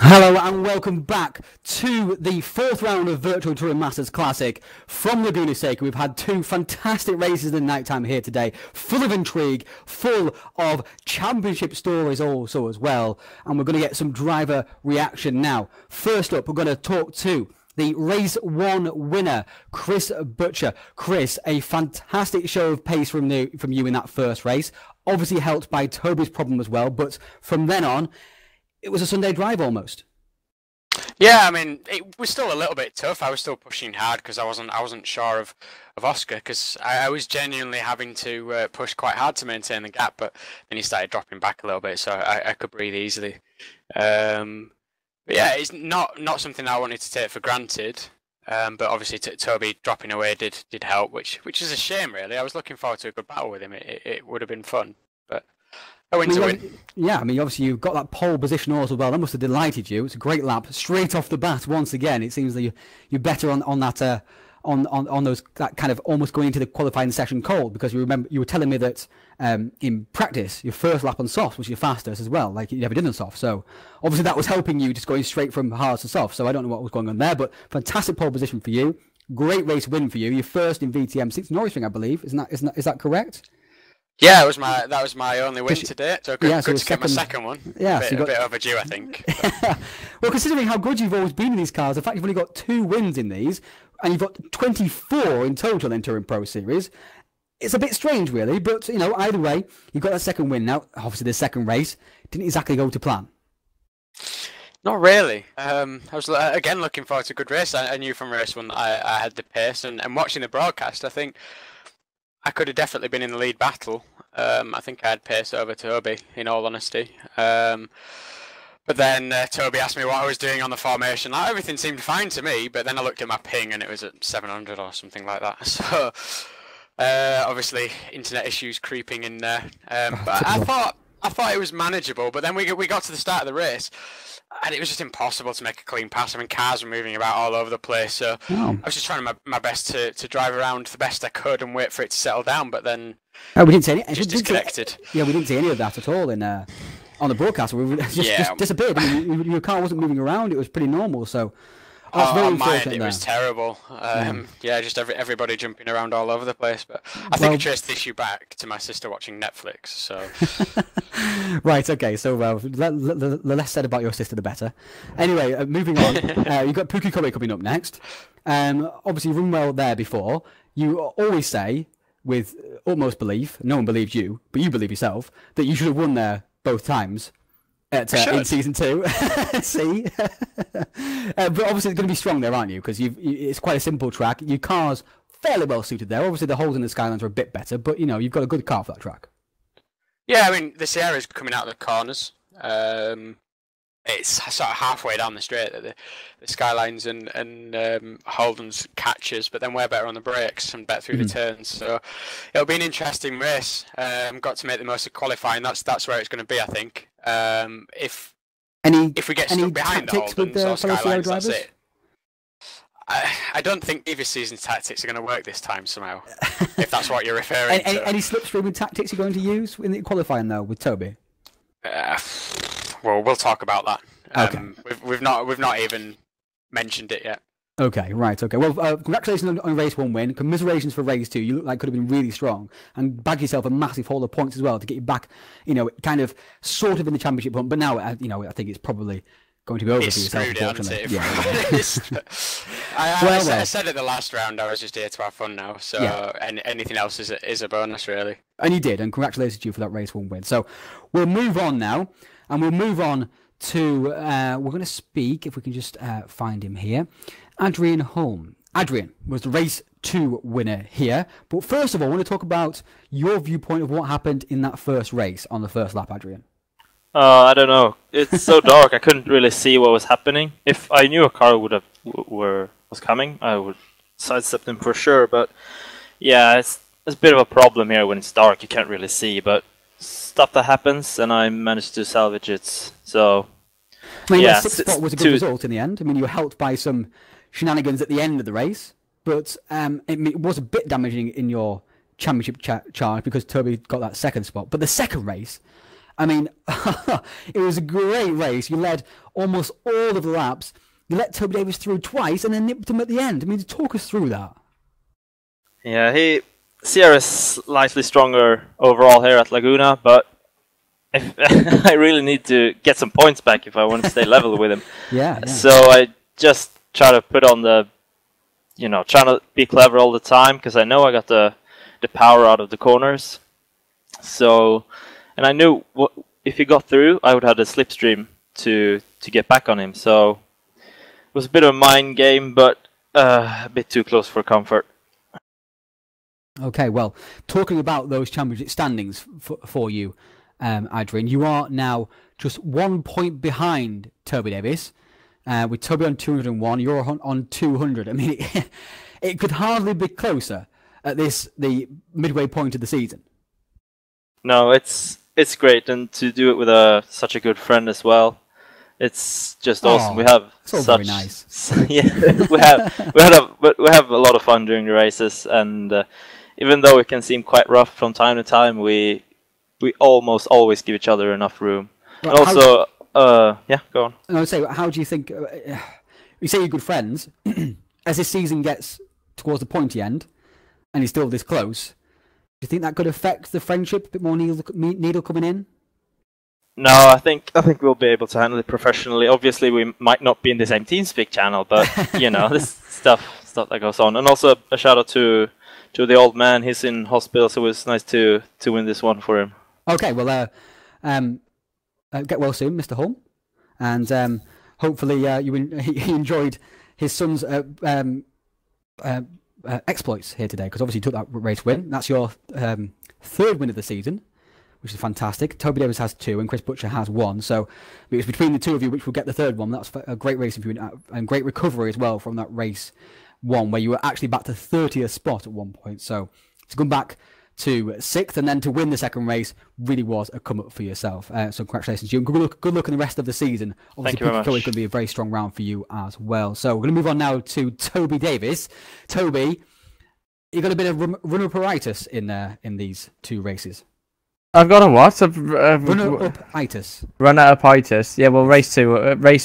Hello and welcome back to the 4th round of Virtual Touring Masters Classic from Laguna Seca. We've had 2 fantastic races in the night time here today, full of intrigue, full of championship stories also as well, and we're going to get some driver reaction now. First up, we're going to talk to the race 1 winner, Chris Butcher. Chris, a fantastic show of pace from you in that first race, obviously helped by Toby's problem as well, but from then on, it was a Sunday drive almost. Yeah, I mean, it was still a little bit tough. I was still pushing hard because I wasn't sure of Oscar because I was genuinely having to push quite hard to maintain the gap, but then he started dropping back a little bit, so I could breathe easily. But yeah, it's not something I wanted to take for granted. But obviously, Toby dropping away did help, which is a shame, really. I was looking forward to a good battle with him. It would have been fun, but a win to win. Yeah, I mean, obviously you got that pole position also as well. That must have delighted you. It's a great lap, straight off the bat. Once again, it seems that you're better on that on those that kind of almost going into the qualifying session cold, because you were telling me that in practice your first lap on soft was your fastest as well, like you never did on soft. So obviously that was helping you just going straight from hard to soft. So I don't know what was going on there, but fantastic pole position for you. Great race win for you. Your first in VTM since Norris Ring, I believe. Is that correct? Yeah, that was my only win to date, so good to get my second one. Yeah, a bit overdue, I think. Well, considering how good you've always been in these cars, the fact you've only got 2 wins in these, and you've got 24 in total in Touring Pro Series, it's a bit strange, really. But either way, you've got that second win now. Obviously, the second race didn't exactly go to plan. Not really. I was again looking forward to a good race. I knew from race 1 that I had the pace, and watching the broadcast, I think I could have definitely been in the lead battle. I think I had pace over Toby, in all honesty. But then Toby asked me what I was doing on the formation. Everything seemed fine to me, but then I looked at my ping and it was at 700 or something like that. So obviously internet issues creeping in there. But I thought it was manageable. But then we got to the start of the race, and it was just impossible to make a clean pass. I mean, cars were moving about all over the place, so I was just trying my best to drive around the best I could and wait for it to settle down. But then we didn't see any. Just disconnected. Yeah, we didn't see any of that at all in on the broadcast. We just disappeared. I mean, your car wasn't moving around. It was pretty normal. So that's very unfortunate. It was terrible. Just everybody jumping around all over the place. But I think I traced the issue back to my sister watching Netflix. So right, okay. So the less said about your sister, the better. Anyway, moving on. You've got Puku Kobe coming up next. Obviously, you've run well there before. You always say, with utmost belief, no one believes you, but you believe yourself, that you should have won there both times. In season 2, see, but obviously it's going to be strong there, aren't you? Because it's quite a simple track. Your car's fairly well suited there. Obviously the holes in the Skylines are a bit better, but you've got a good car for that track. Yeah, I mean the Sierra's coming out of the corners. It's sort of halfway down the straight that the Skylines and Holden's catches, but then we're better on the brakes and better through the turns. So it'll be an interesting race. Got to make the most of qualifying. That's where it's going to be, I think. If we get stuck behind the Holdens or Skylines, that's it. I don't think previous season's tactics are going to work this time somehow, if that's what you're referring to. Any slipstreaming tactics you're going to use in the qualifying though with Toby? Well, we'll talk about that. Okay. We've not even mentioned it yet. Okay, right, okay. Well, congratulations on race 1 win. Commiserations for race 2. You look like could have been really strong and bag yourself a massive haul of points as well to get you back, kind of sort of in the championship hunt. But now, I think it's probably going to be over for yourself, unfortunately. I said at the last round I was just here to have fun now. So anything else is a bonus, really. And you did, and congratulations to you for that race 1 win. So we'll move on now, and we'll move on to, we're going to speak, if we can just find him here, Adrian Holm. Adrian was the race 2 winner here, but first of all, I want to talk about your viewpoint of what happened in that first race on the first lap, Adrian. I don't know. It's so dark. I couldn't really see what was happening. If I knew a car was coming, I would sidestep them for sure. But yeah, it's a bit of a problem here when it's dark. You can't really see, but stuff that happens, and I managed to salvage it. So I mean, the 6th spot was a good result in the end. I mean, you were helped by some shenanigans at the end of the race, but it was a bit damaging in your championship charge because Toby got that 2nd spot. But the second race, I mean, it was a great race. You led almost all of the laps. You let Toby Davis through twice and then nipped him at the end. I mean, talk us through that. Yeah, Sierra's slightly stronger overall here at Laguna, but I really need to get some points back if I want to stay level with him. Yeah. So I just try to put on the, trying to be clever all the time because I know I got the power out of the corners. So, and I knew if he got through, I would have the slipstream to get back on him. So was a bit of a mind game, but a bit too close for comfort. Okay, well, talking about those championship standings for you, Adrian, you are now just 1 point behind Toby Davis, with Toby on 201, you're on 200. I mean, it could hardly be closer at the midway point of the season. No, it's great, and to do it with such a good friend as well. It's just awesome. We have such very nice. Yeah, we have a lot of fun during the races, and even though it can seem quite rough from time to time, we almost always give each other enough room. Well, and also, yeah, go on. I would say, how do you think? You say you're good friends. As this season gets towards the pointy end, and you're still this close, do you think that could affect the friendship? A bit more needle coming in? No, I think we'll be able to handle it professionally. Obviously, we might not be in the same TeamSpeak channel, but this stuff that goes on. And also a shout out to the old man. He's in hospital, so it was nice to win this one for him. Okay, well, get well soon, Mr. Holm, and hopefully he enjoyed his son's exploits here today, because obviously he took that race win. That's your third win of the season, which is fantastic. Toby Davis has 2 and Chris Butcher has 1, so it was between the two of you which will get the third one. That's a great race for you, and great recovery as well from that race 1, where you were actually back to 30th spot at one point. So to come back to 6th and then to win the second race really was a come up for yourself. So congratulations to you, and good luck in the rest of the season. Obviously, Pukeko is going to be a very strong round for you as well. So we're going to move on now to Toby Davis. Toby, you got a bit of runner-up-itis in these 2 races. I've got a what? Runner-up-itis. Runner-up-itis. Yeah, well, race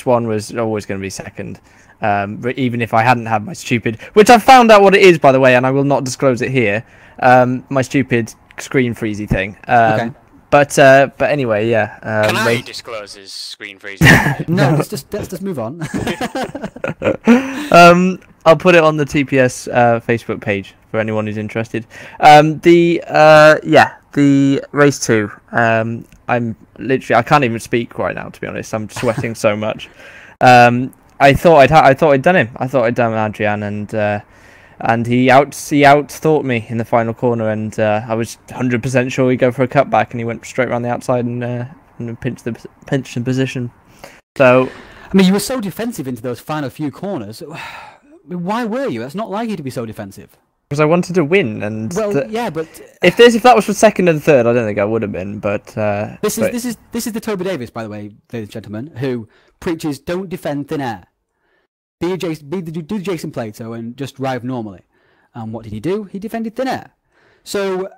1 was always going to be second. Even if I hadn't had my stupid, which I found out what it is, by the way, and I will not disclose it here. My stupid screen freezy thing. Okay. But anyway, yeah. Can I disclose his screen freezing? No, let's just move on. I'll put it on the TPS Facebook page for anyone who's interested. The race 2. I'm literally, I can't even speak right now, to be honest. I'm sweating so much. I thought I'd done him. I thought I'd done Adrian, and he outthought me in the final corner, and I was 100% sure he'd go for a cutback, and he went straight around the outside and pinched the position. So, I mean, you were so defensive into those final few corners. Why were you? It's not like you to be so defensive. Because I wanted to win, and yeah, but if that was for second and third, I don't think I would have been. But this is the Toby Davis, by the way, ladies and gentlemen, who preaches don't defend thin air. Do the Jason Plato and just drive normally. And what did he do? He defended thin air. So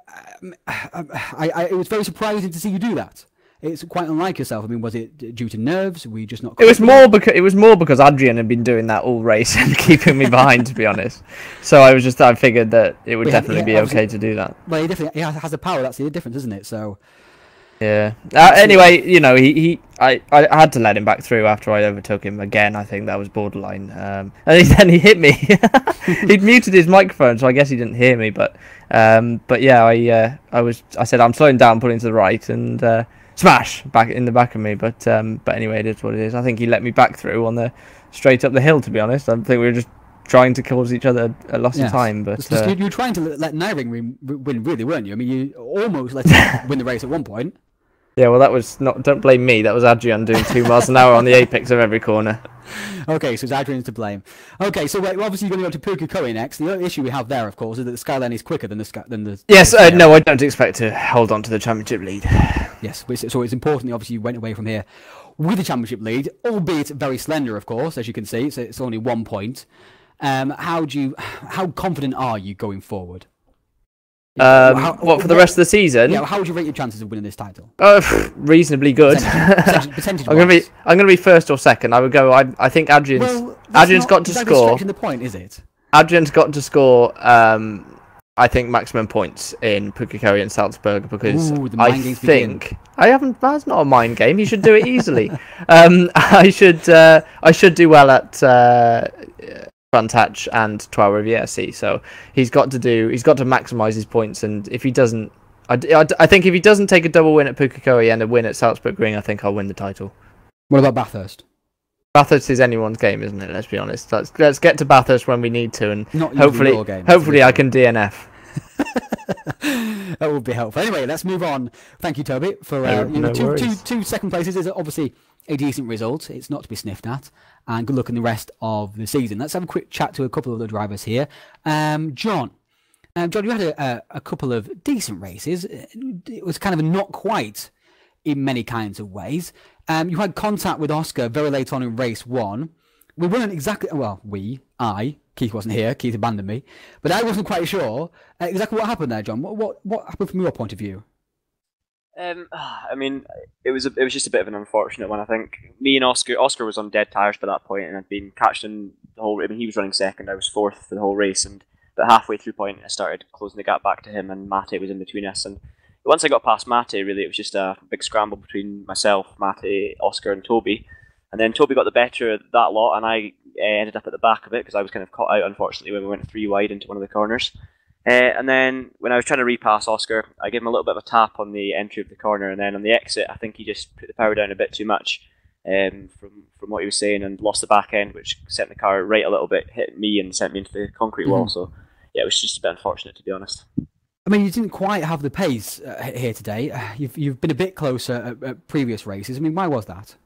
it was very surprising to see you do that. It's quite unlike yourself. I mean, was it due to nerves? Were you just not? It was more because Adrian had been doing that all race and keeping me behind, to be honest. So I figured that it would definitely be okay to do that. Well, he has the power. That's the difference, isn't it? So. Yeah. Anyway, I had to let him back through after I overtook him again. I think that was borderline. And then he hit me. He'd muted his microphone, so I guess he didn't hear me. But yeah, I said I'm slowing down, pulling to the right, and smash back in the back of me. But anyway, it is what it is. I think he let me back through on the straight up the hill. To be honest, I think we were just trying to cause each other a loss of time. But you were trying to let Nyring win, really, weren't you? I mean, you almost let him win the race at one point. Yeah, well, that was not. Don't blame me. That was Adrian doing 2 miles an hour on the apex of every corner. Okay, so it's Adrian's to blame. Okay, so we're obviously going to go to Pukeko next. The only issue we have there, of course, is that the Skyline is quicker than the. Yes, no, I don't expect to hold on to the championship lead. Yes, so it's important. Obviously, you went away from here with the championship lead, albeit very slender, of course, as you can see. So it's only 1 point. How confident are you going forward? For the rest of the season? Yeah, how would you rate your chances of winning this title? Reasonably good. Percentage I'm gonna be first or second. I would go. I think Adrian's got to score. The point, is it? Adrian's got to score. I think maximum points in Pukeko and Salzburg, because I haven't. That's not a mind game. You should do it easily. I should do well at Frontach and Trois Rivières. So he's got to maximise his points, and if he doesn't, I think if he doesn't take a double win at Pukeko and a win at Salzburg Ring, I think I'll win the title. What about Bathurst? Bathurst is anyone's game, isn't it? Let's be honest. Let's get to Bathurst when we need to, and Not even hopefully, your game, hopefully I can DNF. That would be helpful. Anyway, let's move on. Thank you, Toby, for No two second places is obviously a decent result. It's not to be sniffed at, and good luck in the rest of the season. Let's have a quick chat to a couple of the drivers here. John, you had a couple of decent races. It was kind of not quite in many kinds of ways. You had contact with Oscar very late on in race 1. We weren't exactly, Keith wasn't here, Keith abandoned me, but I wasn't quite sure exactly what happened there, John. What happened from your point of view? I mean, it was just a bit of an unfortunate one. I think me and Oscar was on dead tyres by that point, and I'd been catched in the whole. I mean, he was running second, I was fourth for the whole race, and about halfway through point, I started closing the gap back to him, and Mate was in between us. And once I got past Mate, really, it was just a big scramble between myself, Mate, Oscar, and Toby. And then Toby got the better of that lot, and I ended up at the back of it because I was kind of caught out, unfortunately, when we went 3 wide into one of the corners. And then when I was trying to repass Oscar, I gave him a little bit of a tap on the entry of the corner, and then on the exit, I think he just put the power down a bit too much from what he was saying, and lost the back end, which sent the car right a little bit, hit me and sent me into the concrete wall. So yeah, it was just a bit unfortunate, to be honest. I mean, you didn't quite have the pace here today. You've been a bit closer at previous races. I mean, why was that?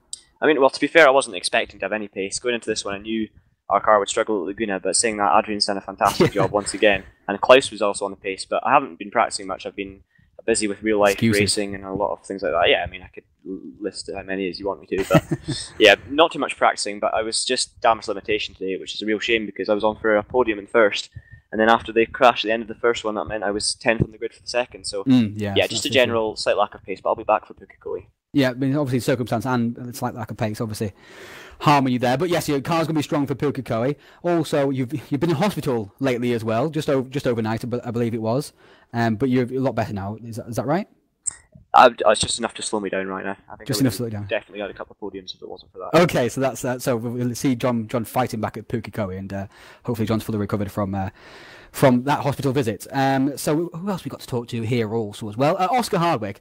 I mean, well, to be fair, I wasn't expecting to have any pace. Going into this one, I knew our car would struggle at Laguna, but saying that, Adrian's done a fantastic job once again. And Klaus was also on the pace, but I haven't been practicing much. I've been busy with real-life racing and a lot of things like that. Yeah, I mean, I could list how many as you want me to, but yeah, not too much practicing, but I was just damage limitation today, which is a real shame because I was on for a podium in first, and then after they crashed at the end of the first one, that meant I was 10th on the grid for the second. So yeah, just a general slight lack of pace, but I'll be back for Pukekohe. Yeah, I mean, obviously circumstance and it's like lack of pace, obviously harming you there. But yes, your car's going to be strong for Pukekohe. Also, you've been in hospital lately as well, just overnight, I believe it was. But you're a lot better now. Is that right? It's just enough to slow me down right now. I think just enough to slow down. Definitely got a couple of podiums if it wasn't for that. Okay, so that's that. So we'll see John fighting back at Pukekohe, and hopefully John's fully recovered from that hospital visit. So who else we got to talk to here also as well? Oscar Hardwick.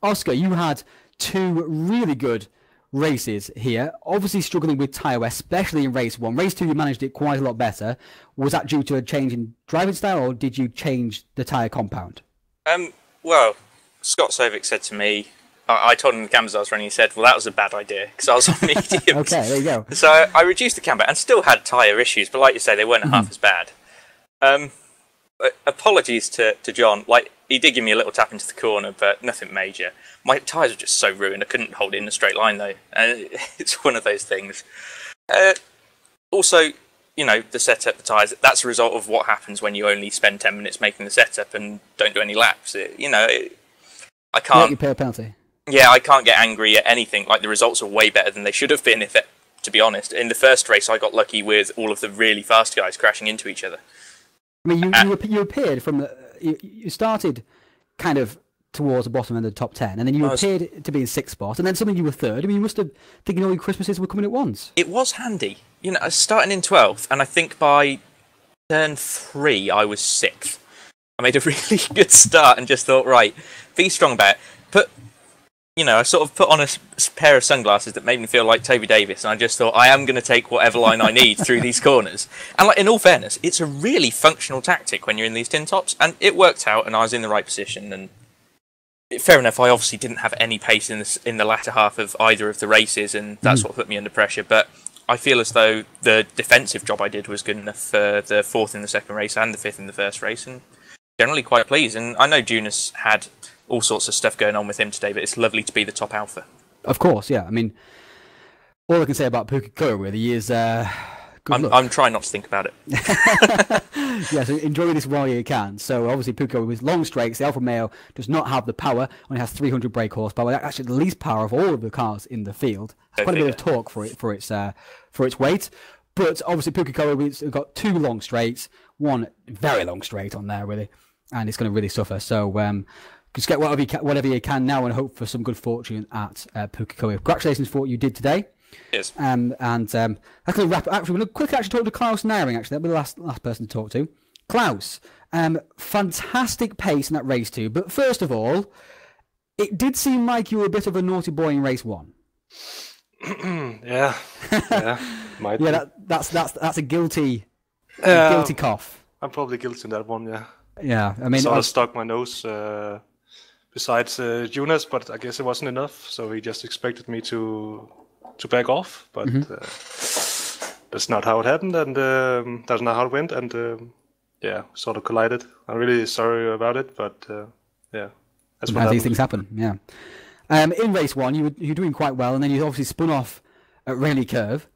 Oscar, you had 2 really good races here, obviously struggling with tyre wear, especially in race 1. Race 2 you managed it quite a lot better. Was that due to a change in driving style, or did you change the tyre compound? Well, Scott Sovic said to me, I told him the cambers I was running, he said, well, that was a bad idea because I was on mediums. Okay, there you go. So I reduced the camber and still had tyre issues, but like you say, they weren't half as bad. Apologies to John, like, he did give me a little tap into the corner, but nothing major. My tyres were just so ruined, I couldn't hold it in a straight line, though. It's one of those things. Also, you know, the setup, the tyres, that's a result of what happens when you only spend 10 minutes making the setup and don't do any laps. I can't... You pay a penalty. Yeah, I can't get angry at anything. Like, the results are way better than they should have been, to be honest. In the first race, I got lucky with all of the really fast guys crashing into each other. I mean, you appeared from you started kind of towards the bottom end of the top 10, and then you appeared to be in 6th spot, and then suddenly you were 3rd. I mean, you must have thinking all your Christmases were coming at once. It was handy. You know, I was starting in 12th, and I think by turn 3, I was 6th. I made a really good start and just thought, right, be strong about it. I sort of put on a pair of sunglasses that made me feel like Toby Davis, and I just thought, I am going to take whatever line I need through these corners. And like, in all fairness, it's a really functional tactic when you're in these tin tops, and it worked out, and I was in the right position. And fair enough, I obviously didn't have any pace in the latter half of either of the races, and that's what put me under pressure. But I feel as though the defensive job I did was good enough for the 4th in the second race and the 5th in the first race, and generally quite pleased. And I know Junus had all sorts of stuff going on with him today, but it's lovely to be the top alpha. Of course, yeah. I mean, all I can say about Pukekohe really is I'm trying not to think about it. Yeah, so enjoy this while you can. So obviously Pukekohe with long straights, the Alfa Romeo does not have the power, only has 300 brake horsepower. Actually, the least power of all of the cars in the field. It's quite a bit of torque for its weight. But obviously Pukekohe, we've got 2 long straights, 1 very long straight on there really, and it's going to really suffer. So just get whatever you can now and hope for some good fortune at Pukekohe. Congratulations for what you did today. Yes. That's going to wrap it. Actually, we're going to quickly talk to Klaus Naring. Actually, that'll be the last person to talk to. Klaus, fantastic pace in that race 2. But first of all, it did seem like you were a bit of a naughty boy in race 1. Yeah, might Yeah, be. that's a guilty Yeah, cough. I'm probably guilty in that one. Yeah, Yeah, I mean, sort of stuck my nose besides Jonas, but I guess it wasn't enough. So he just expected me to back off, but that's not how it happened, and that's not how it went, and yeah, sort of collided. I'm really sorry about it, but yeah, that's what sometimes these happened. things happen. Yeah. In race one, you were doing quite well, and then you obviously spun off at Rayleigh Curve.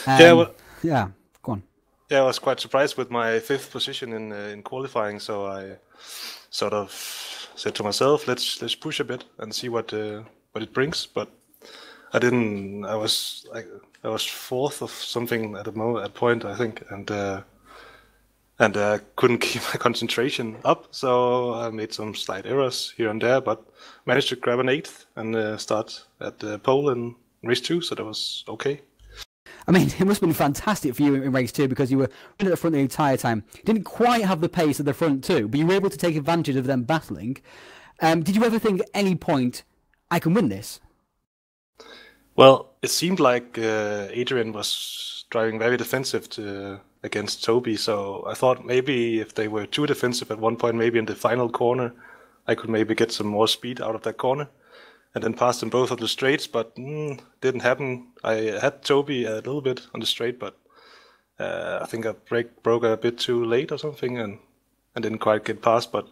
Yeah, well, Yeah, go on. yeah, I was quite surprised with my 5th position in qualifying, so I sort of said to myself, let's push a bit and see what it brings. But I didn't. I was 4th of something at a point, I think, and couldn't keep my concentration up, so I made some slight errors here and there, but managed to grab an 8th and start at the pole in race 2, so that was okay. I mean, it must have been fantastic for you in race 2 because you were in at the front the entire time. You didn't quite have the pace of the front 2, but you were able to take advantage of them battling. Did you ever think at any point, I can win this? Well, it seemed like Adrian was driving very defensive against Toby, so I thought maybe if they were too defensive at one point, maybe in the final corner, I could maybe get some more speed out of that corner and then pass them both on the straights, but didn't happen. I had Toby a little bit on the straight, but I think I broke a bit too late or something and didn't quite get past, but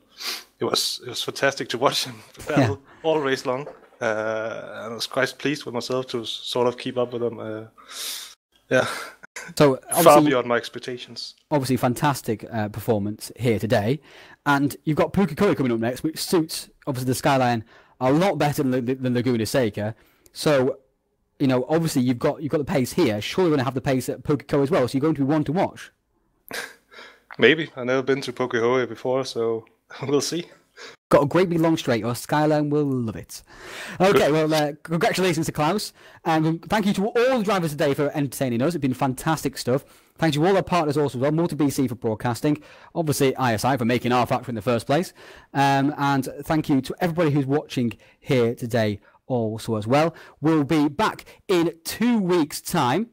it was fantastic to watch him battle all race long. And I was quite pleased with myself to sort of keep up with him. Yeah, So far beyond my expectations. obviously fantastic performance here today, and you've got Pukekohe coming up next, which suits obviously the Skyline a lot better than Laguna Seca. So, you know, obviously you've got the pace here. Surely you're going to have the pace at Pukekohe as well. So you're going to be one to watch. Maybe. I've never been to Pukekohe before, so we'll see. Got a great big long straight. Your Skyline will love it. Okay, well, congratulations to Klaus. And thank you to all the drivers today for entertaining us. It's been fantastic stuff. Thank you to all our partners also as well. Multi BC for broadcasting. Obviously, ISI for making rFactor in the first place. And thank you to everybody who's watching here today also as well. We'll be back in 2 weeks' time.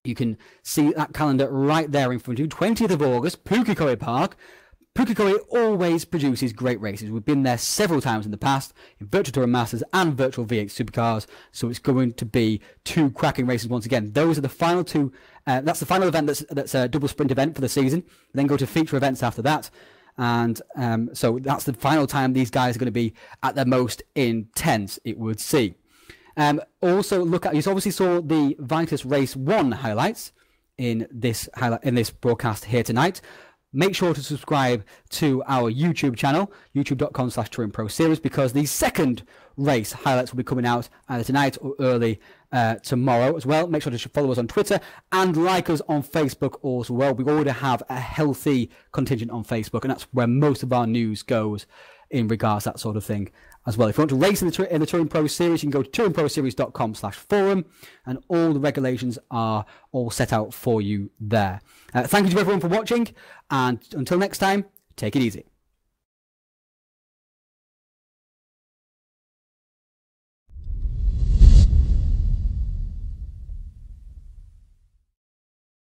You can see that calendar right there in front of you. 20th of August, Pukekohe Park. Pukekohe always produces great races. We've been there several times in the past in Virtual Touring Masters and Virtual V8 Supercars, so it's going to be 2 cracking races once again. Those are the final 2. That's the final event that's a double sprint event for the season. Then go to feature events after that, and so that's the final time these guys are going to be at their most intense, it would seem. Also, you obviously saw the Vitus Race 1 highlights in this broadcast here tonight. Make sure to subscribe to our YouTube channel, youtube.com/TouringProSeries, because the second race highlights will be coming out either tonight or early tomorrow as well. Make sure to follow us on Twitter and like us on Facebook as well. We already have a healthy contingent on Facebook, and that's where most of our news goes in regards to that sort of thing as well. If you want to race in the Touring Pro Series, you can go to touringproseries.com/forum, and all the regulations are all set out for you there. Thank you to everyone for watching, and until next time, take it easy.